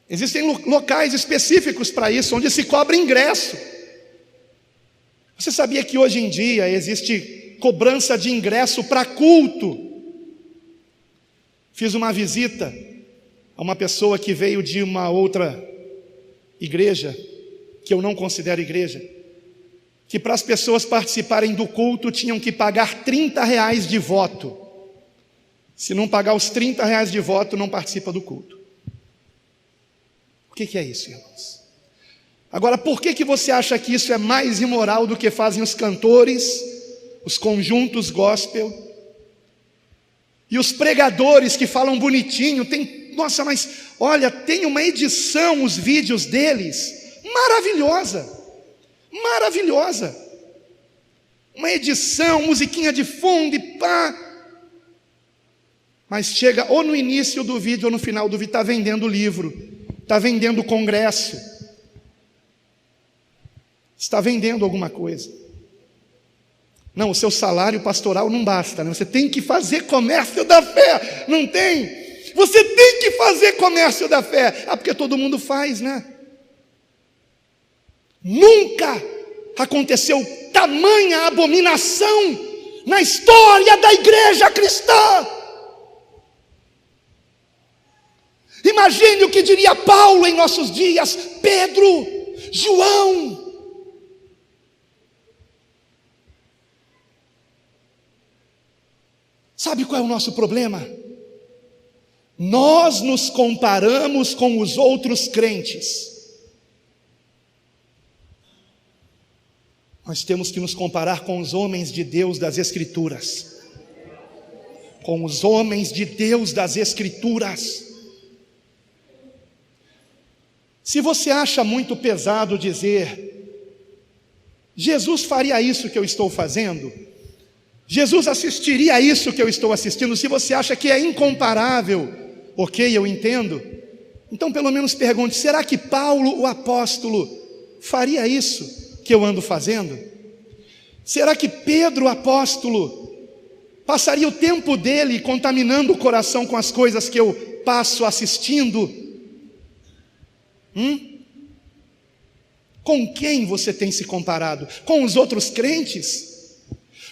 Existem locais específicos para isso, onde se cobra ingresso. Você sabia que hoje em dia existe cobrança de ingresso para culto? Fiz uma visita a uma pessoa que veio de uma outra igreja, que eu não considero igreja, que para as pessoas participarem do culto tinham que pagar R$30 de voto. Se não pagar os R$30 de voto, não participa do culto. O que é isso, irmãos? Agora, por que você acha que isso é mais imoral do que fazem os cantores, os conjuntos gospel e os pregadores que falam bonitinho? Nossa, mas olha, tem uma edição, os vídeos deles, maravilhosa, uma edição, musiquinha de fundo e pá. Mas chega ou no início do vídeo ou no final do vídeo, está vendendo livro, está vendendo congresso, está vendendo alguma coisa. Não, o seu salário pastoral não basta, né? Você tem que fazer comércio da fé. Não tem? Você tem que fazer comércio da fé. Porque todo mundo faz, né? Nunca aconteceu tamanha abominação na história da igreja cristã. Imagine o que diria Paulo em nossos dias, Pedro, João. Sabe qual é o nosso problema? Nós nos comparamos com os outros crentes. Nós temos que nos comparar com os homens de Deus das Escrituras. Com os homens de Deus das Escrituras. Se você acha muito pesado dizer, Jesus faria isso que eu estou fazendo, Jesus assistiria a isso que eu estou assistindo, se você acha que é incomparável, ok, eu entendo, então pelo menos pergunte, será que Paulo, o apóstolo, faria isso que eu ando fazendo? Será que Pedro, o apóstolo, passaria o tempo dele contaminando o coração com as coisas que eu passo assistindo? Com quem você tem se comparado? Com os outros crentes?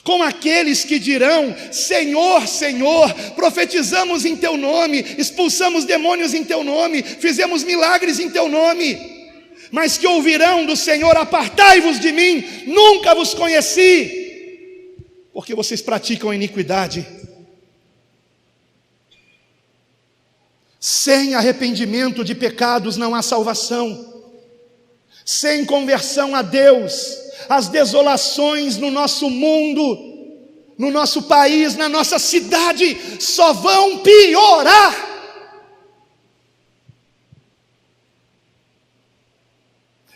Com aqueles que dirão, Senhor, Senhor, profetizamos em Teu nome, expulsamos demônios em Teu nome, fizemos milagres em Teu nome, mas que ouvirão do Senhor, apartai-vos de mim, nunca vos conheci, porque vocês praticam iniquidade. Sem arrependimento de pecados não há salvação. Sem conversão a Deus, as desolações no nosso mundo, no nosso país, na nossa cidade, só vão piorar.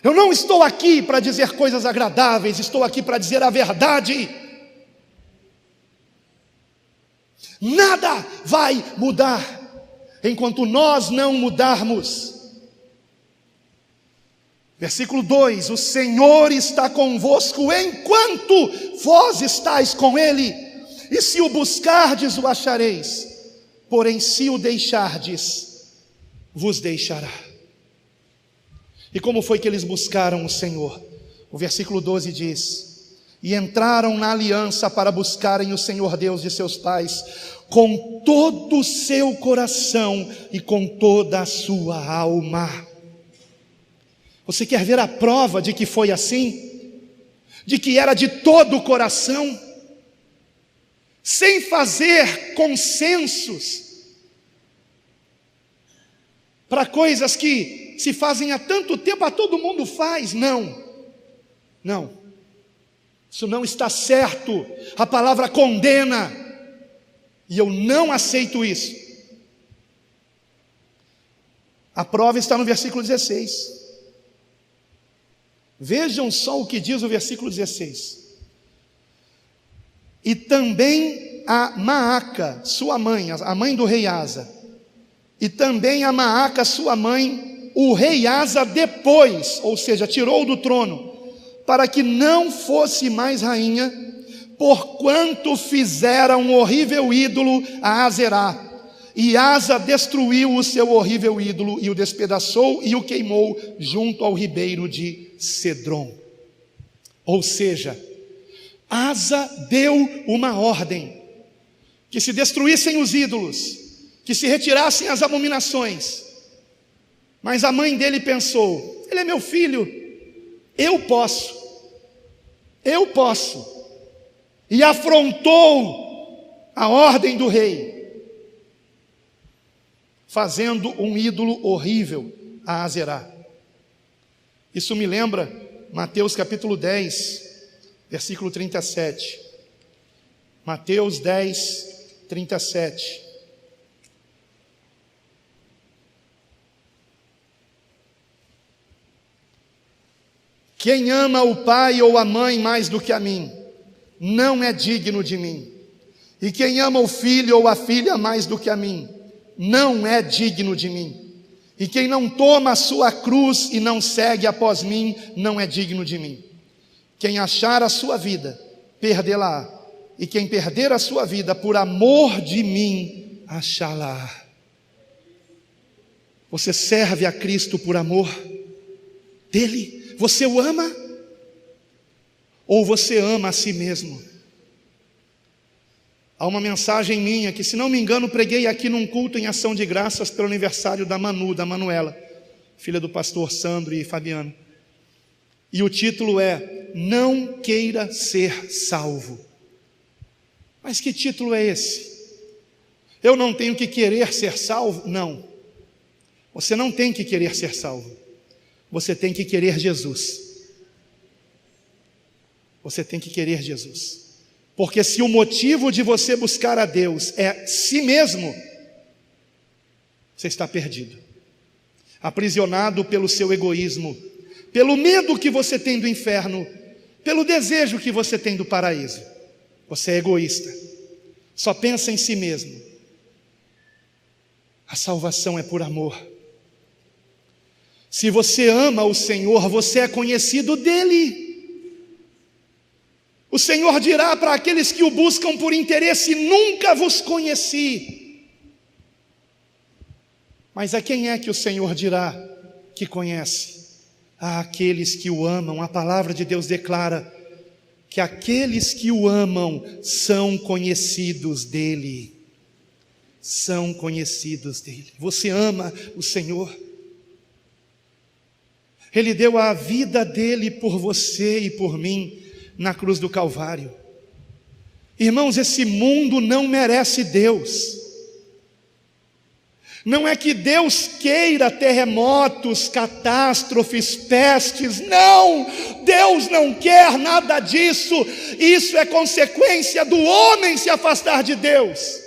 Eu não estou aqui para dizer coisas agradáveis, estou aqui para dizer a verdade. Nada vai mudar enquanto nós não mudarmos. Versículo 2: o Senhor está convosco enquanto vós estáis com Ele, e se o buscardes, o achareis, porém se o deixardes, vos deixará. E como foi que eles buscaram o Senhor? O versículo 12 diz: e entraram na aliança para buscarem o Senhor Deus de seus pais, com todo o seu coração e com toda a sua alma. Você quer ver a prova de que foi assim? De que era de todo o coração? Sem fazer consensos para coisas que se fazem há tanto tempo, todo mundo faz. Não, isso não está certo. A palavra condena, e eu não aceito isso. A prova está no versículo 16. Vejam só o que diz o versículo 16. E também a Maaca, sua mãe, a mãe do rei Asa, e também a Maaca, sua mãe, o rei Asa depois, ou seja, tirou do trono, para que não fosse mais rainha, porquanto fizeram um horrível ídolo a Azerá. E Asa destruiu o seu horrível ídolo, e o despedaçou e o queimou junto ao ribeiro de Cedron. Ou seja, Asa deu uma ordem, que se destruíssem os ídolos, que se retirassem as abominações. Mas a mãe dele pensou: ele é meu filho, eu posso. E afrontou a ordem do rei, fazendo um ídolo horrível a Azerá. Isso me lembra Mateus capítulo 10, versículo 37. Mateus 10, 37. Quem ama o pai ou a mãe mais do que a mim, não é digno de mim. E quem ama o filho ou a filha mais do que a mim, não é digno de mim. E quem não toma a sua cruz e não segue após mim, não é digno de mim. Quem achar a sua vida, perdê-la. E quem perder a sua vida por amor de mim, achá-la. Você serve a Cristo por amor dele? Você o ama? Ou você ama a si mesmo? Há uma mensagem minha que, se não me engano, preguei aqui num culto em ação de graças pelo aniversário da Manuela, filha do pastor Sandro e Fabiano. E o título é: Não queira ser salvo. Mas que título é esse? Eu não tenho que querer ser salvo? Não. Você não tem que querer ser salvo. Você tem que querer Jesus. Você tem que querer Jesus. Porque se o motivo de você buscar a Deus é si mesmo, você está perdido, aprisionado pelo seu egoísmo, pelo medo que você tem do inferno, pelo desejo que você tem do paraíso. Você é egoísta, só pensa em si mesmo. A salvação é por amor. Se você ama o Senhor, você é conhecido dele. O Senhor dirá para aqueles que o buscam por interesse: nunca vos conheci. Mas a quem é que o Senhor dirá que conhece? A aqueles que o amam. A palavra de Deus declara que aqueles que o amam são conhecidos dele. São conhecidos dele. Você ama o Senhor? Ele deu a vida dele por você e por mim na cruz do Calvário. Irmãos, esse mundo não merece Deus. Não é que Deus queira terremotos, catástrofes, pestes. Não! Deus não quer nada disso. Isso é consequência do homem se afastar de Deus.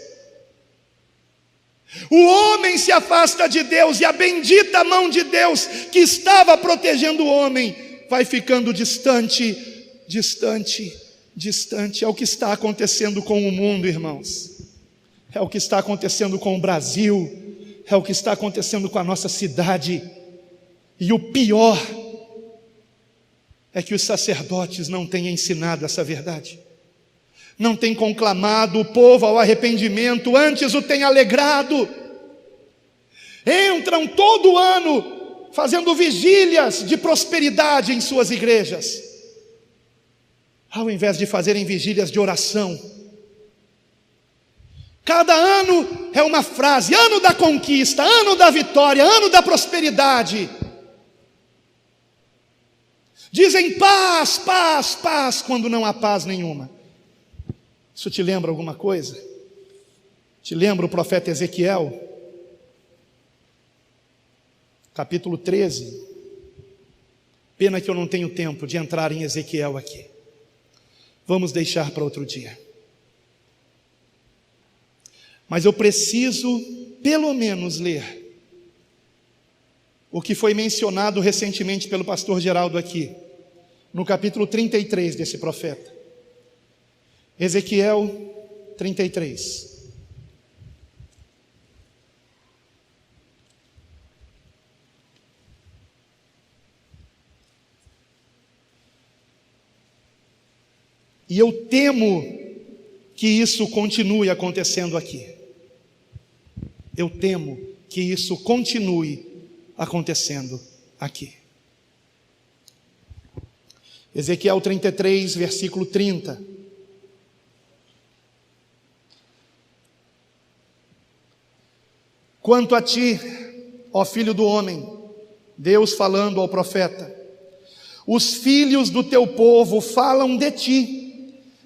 O homem se afasta de Deus, e a bendita mão de Deus que estava protegendo o homem vai ficando distante. É o que está acontecendo com o mundo, irmãos. É o que está acontecendo com o Brasil. É o que está acontecendo com a nossa cidade. E o pior é que os sacerdotes não têm ensinado essa verdade, não têm conclamado o povo ao arrependimento, antes o têm alegrado. Entram todo ano fazendo vigílias de prosperidade em suas igrejas, ao invés de fazerem vigílias de oração. Cada ano é uma frase: ano da conquista, ano da vitória, ano da prosperidade. Dizem paz, paz, paz, quando não há paz nenhuma. Isso te lembra alguma coisa? Te lembra o profeta Ezequiel? Capítulo 13. Pena que eu não tenho tempo de entrar em Ezequiel aqui. Vamos deixar para outro dia. Mas eu preciso, pelo menos, ler o que foi mencionado recentemente pelo pastor Geraldo aqui, no capítulo 33 desse profeta. Ezequiel 33. E eu temo que isso continue acontecendo aqui. Eu temo que isso continue acontecendo aqui. Ezequiel 33, versículo 30. Quanto a ti, ó filho do homem, Deus falando ao profeta, os filhos do teu povo falam de ti,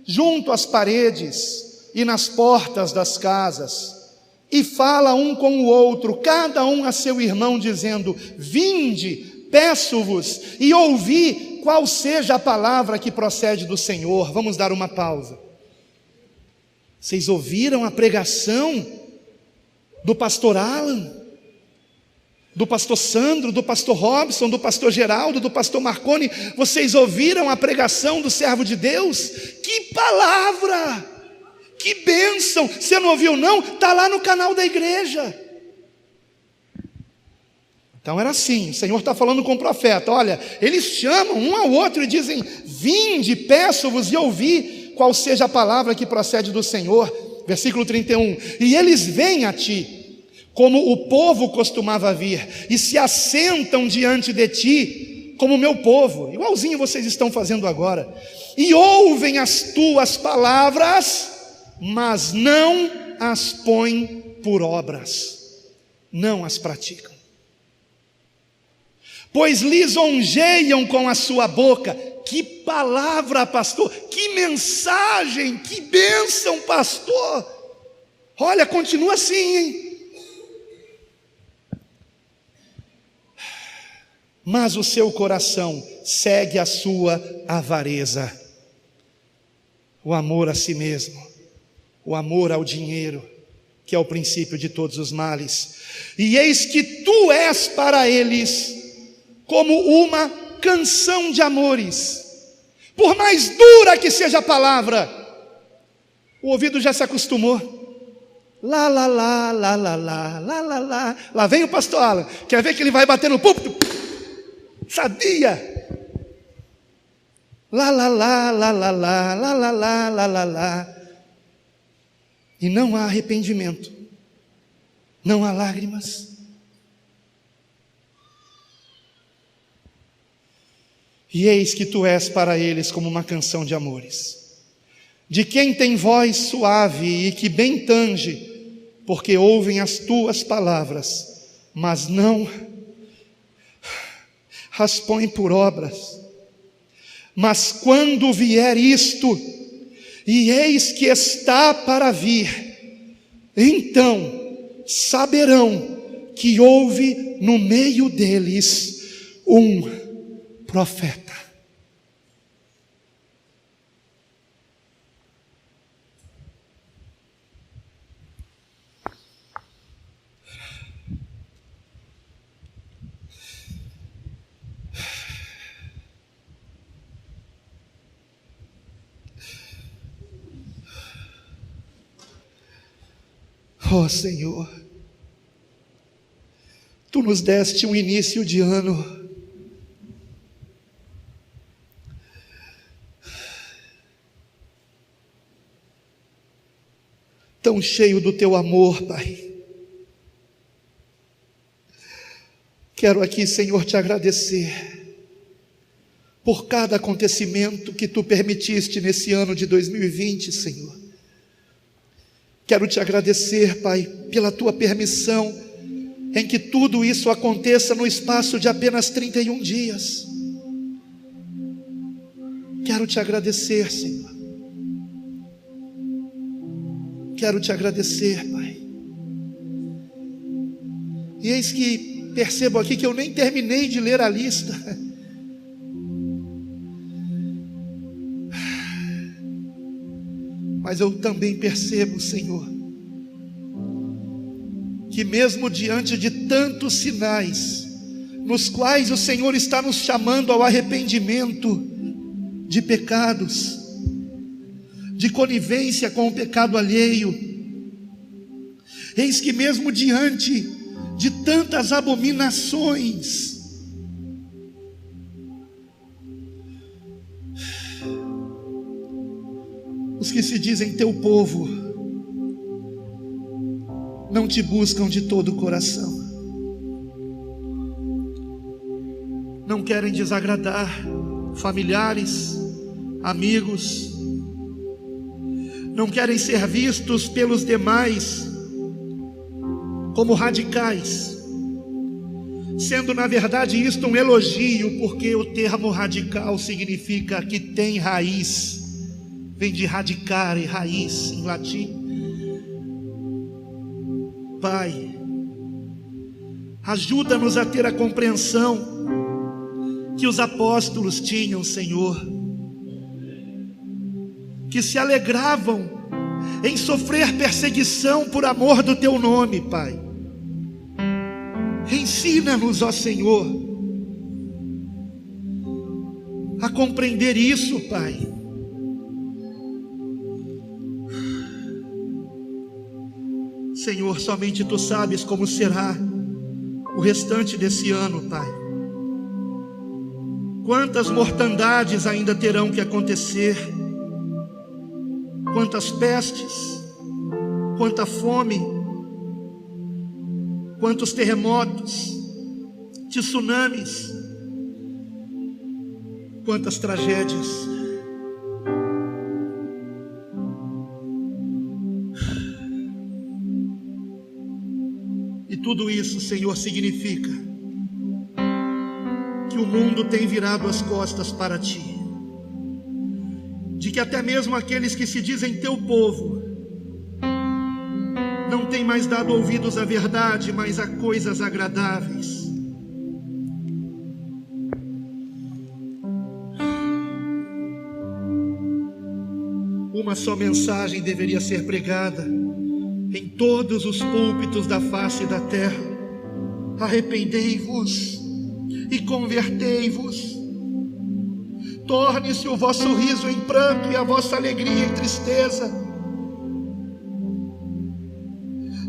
junto às paredes e nas portas das casas, e fala um com o outro, cada um a seu irmão, dizendo: vinde, peço-vos, e ouvi qual seja a palavra que procede do Senhor. Vamos dar uma pausa. Vocês ouviram a pregação do pastor Alan, do pastor Sandro, do pastor Robson, do pastor Geraldo, do pastor Marconi? Vocês ouviram a pregação do servo de Deus? Que palavra! Que bênção! Você não ouviu não? Está lá no canal da igreja. Então era assim, o Senhor está falando com o profeta. Olha, eles chamam um ao outro e dizem: vinde, peço-vos e ouvi qual seja a palavra que procede do Senhor. Versículo 31. E eles vêm a ti, como o povo costumava vir, e se assentam diante de ti, como o meu povo, igualzinho vocês estão fazendo agora, e ouvem as tuas palavras, mas não as põem por obras, não as praticam. Pois lisonjeiam com a sua boca. Que palavra, pastor! Que mensagem! Que bênção, pastor! Olha, continua assim, hein? Mas o seu coração segue a sua avareza, o amor a si mesmo, o amor ao dinheiro, que é o princípio de todos os males. E eis que tu és para eles como uma canção de amores, por mais dura que seja a palavra, o ouvido já se acostumou. Lá, lá, lá, lá, lá, lá, lá, lá, lá. Lá vem o pastor Alan, quer ver que ele vai bater no púlpito? Sabia? Lá, lá, lá, lá, lá, lá, lá, lá, lá, lá, lá, lá. E não há arrependimento, não há lágrimas. E eis que tu és para eles como uma canção de amores, de quem tem voz suave e que bem tange, porque ouvem as tuas palavras, mas não as põem por obras. Mas quando vier isto, e eis que está para vir, então saberão que houve no meio deles um profeta. Oh Senhor, Tu nos deste um início de ano tão cheio do teu amor, Pai. Quero aqui, Senhor, te agradecer por cada acontecimento que tu permitiste nesse ano de 2020, Senhor. Quero te agradecer, Pai, pela tua permissão em que tudo isso aconteça no espaço de apenas 31 dias. Quero te agradecer, Senhor. Quero te agradecer, Pai. E eis que percebo aqui que eu nem terminei de ler a lista. Mas eu também percebo, Senhor, que mesmo diante de tantos sinais, nos quais o Senhor está nos chamando ao arrependimento de pecados, de conivência com o pecado alheio, eis que mesmo diante de tantas abominações, os que se dizem teu povo não te buscam de todo o coração, não querem desagradar familiares, amigos, não querem ser vistos pelos demais como radicais, sendo na verdade isto um elogio, porque o termo radical significa que tem raiz, vem de radicare, raiz em latim. Pai, ajuda-nos a ter a compreensão que os apóstolos tinham, Senhor, que se alegravam em sofrer perseguição por amor do teu nome, Pai. Ensina-nos, ó Senhor, a compreender isso, Pai. Senhor, somente tu sabes como será o restante desse ano, Pai. Quantas mortandades ainda terão que acontecer, quantas pestes, quanta fome, quantos terremotos, tsunamis, quantas tragédias. E tudo isso, Senhor, significa que o mundo tem virado as costas para ti, de que até mesmo aqueles que se dizem teu povo não têm mais dado ouvidos à verdade, mas a coisas agradáveis. Uma só mensagem deveria ser pregada em todos os púlpitos da face da terra: arrependei-vos e convertei-vos, torne-se o vosso riso em pranto e a vossa alegria em tristeza,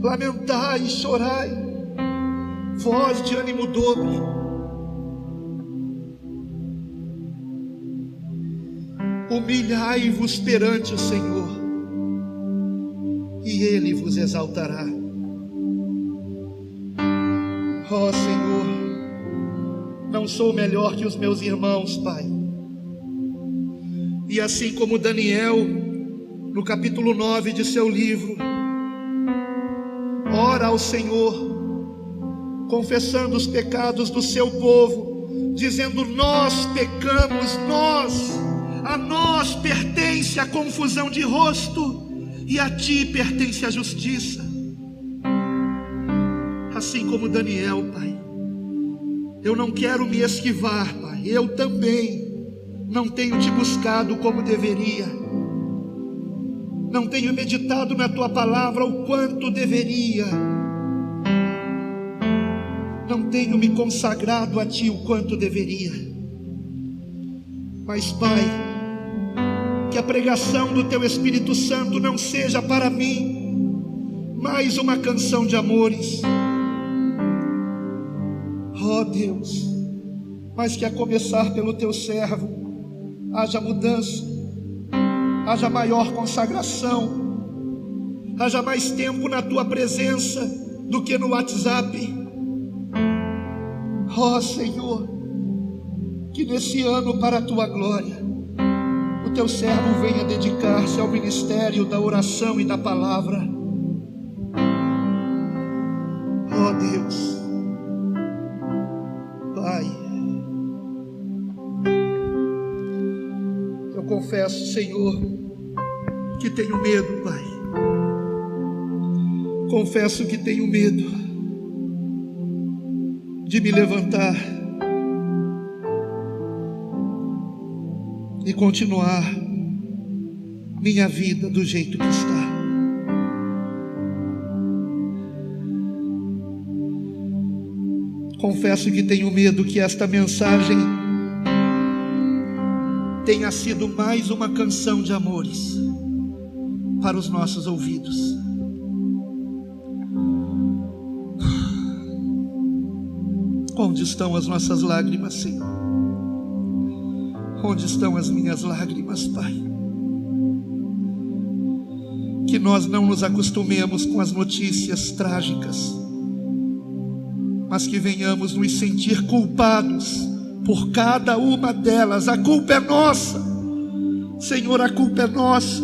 lamentai e chorai, vós de ânimo dobre. Humilhai-vos perante o Senhor, e Ele vos exaltará. Ó Senhor, não sou melhor que os meus irmãos, Pai. E assim como Daniel, no capítulo 9 de seu livro, ora ao Senhor, confessando os pecados do seu povo, dizendo: nós pecamos, a nós pertence a confusão de rosto, e a ti pertence a justiça. Assim como Daniel, Pai, eu não quero me esquivar, Pai. Eu também não tenho te buscado como deveria, não tenho meditado na tua palavra o quanto deveria, não tenho me consagrado a ti o quanto deveria. Mas, Pai, que a pregação do teu Espírito Santo não seja para mim mais uma canção de amores, ó Deus, mas que a começar pelo teu servo haja mudança, haja maior consagração, haja mais tempo na tua presença do que no WhatsApp. Ó Senhor, que nesse ano, para a tua glória, o teu servo venha dedicar-se ao ministério da oração e da palavra. Ó Deus, Pai, eu confesso, Senhor, que tenho medo, Pai. Confesso que tenho medo de me levantar e continuar minha vida do jeito que está. Confesso que tenho medo que esta mensagem tenha sido mais uma canção de amores para os nossos ouvidos. Onde estão as nossas lágrimas, Senhor? Onde estão as minhas lágrimas, Pai? Que nós não nos acostumemos com as notícias trágicas, mas que venhamos nos sentir culpados por cada uma delas. A culpa é nossa, Senhor, a culpa é nossa.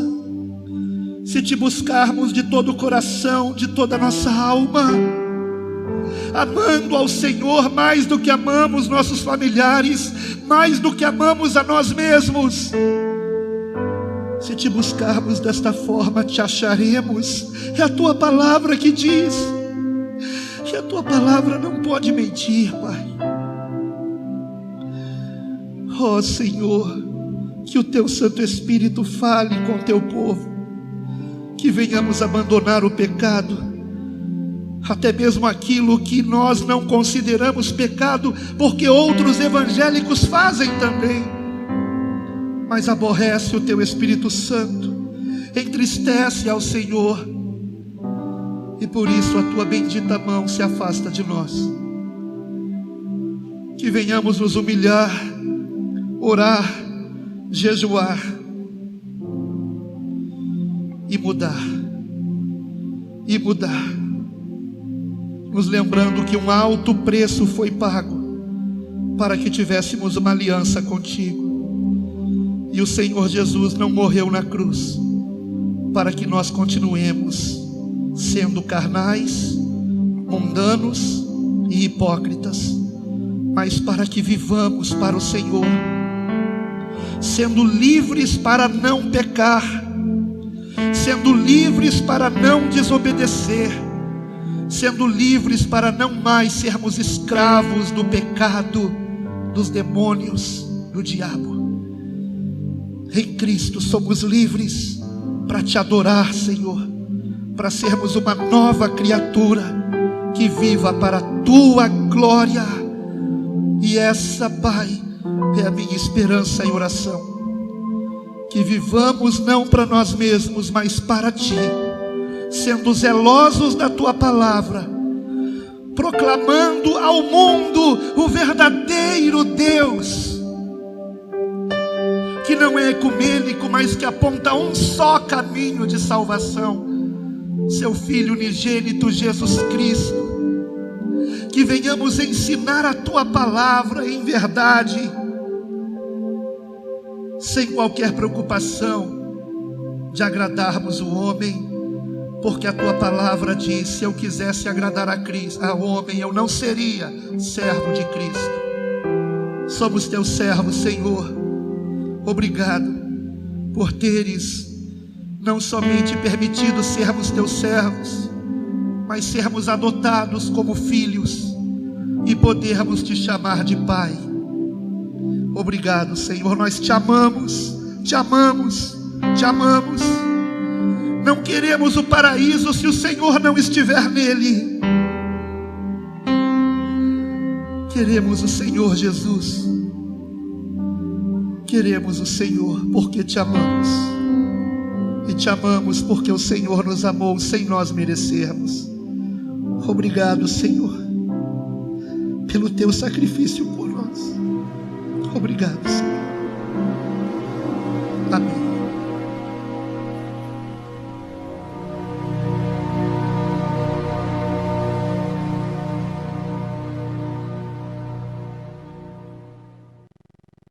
Se te buscarmos de todo o coração, de toda a nossa alma, amando ao Senhor mais do que amamos nossos familiares, mais do que amamos a nós mesmos, se te buscarmos desta forma, te acharemos. É a tua palavra que diz, e a tua palavra não pode mentir, Pai. Ó Senhor, que o teu Santo Espírito fale com o teu povo, que venhamos abandonar o pecado, até mesmo aquilo que nós não consideramos pecado, porque outros evangélicos fazem também, mas aborrece o teu Espírito Santo, entristece ao Senhor, e por isso a tua bendita mão se afasta de nós. Que venhamos nos humilhar, orar, jejuar e mudar, nos lembrando que um alto preço foi pago para que tivéssemos uma aliança contigo, e o Senhor Jesus não morreu na cruz para que nós continuemos sendo carnais, mundanos e hipócritas, mas para que vivamos para o Senhor, sendo livres para não pecar, sendo livres para não desobedecer, sendo livres para não mais sermos escravos do pecado, dos demônios, do diabo. Em Cristo somos livres para te adorar, Senhor, para sermos uma nova criatura que viva para a tua glória. E essa, Pai, é a minha esperança e oração, que vivamos não para nós mesmos, mas para ti, sendo zelosos da tua palavra, proclamando ao mundo o verdadeiro Deus, que não é ecumênico, mas que aponta um só caminho de salvação, seu Filho unigênito Jesus Cristo. Que venhamos ensinar a tua palavra em verdade, sem qualquer preocupação de agradarmos o homem, porque a tua palavra diz: se eu quisesse agradar ao homem, eu não seria servo de Cristo. Somos teus servos, Senhor. Obrigado por teres não somente permitido sermos teus servos, mas sermos adotados como filhos e podermos te chamar de Pai. Obrigado, Senhor. Nós te amamos, te amamos, te amamos. Não queremos o paraíso se o Senhor não estiver nele. Queremos o Senhor Jesus. Queremos o Senhor porque te amamos. E te amamos porque o Senhor nos amou sem nós merecermos. Obrigado, Senhor, pelo teu sacrifício por nós. Obrigado, Senhor. Amém.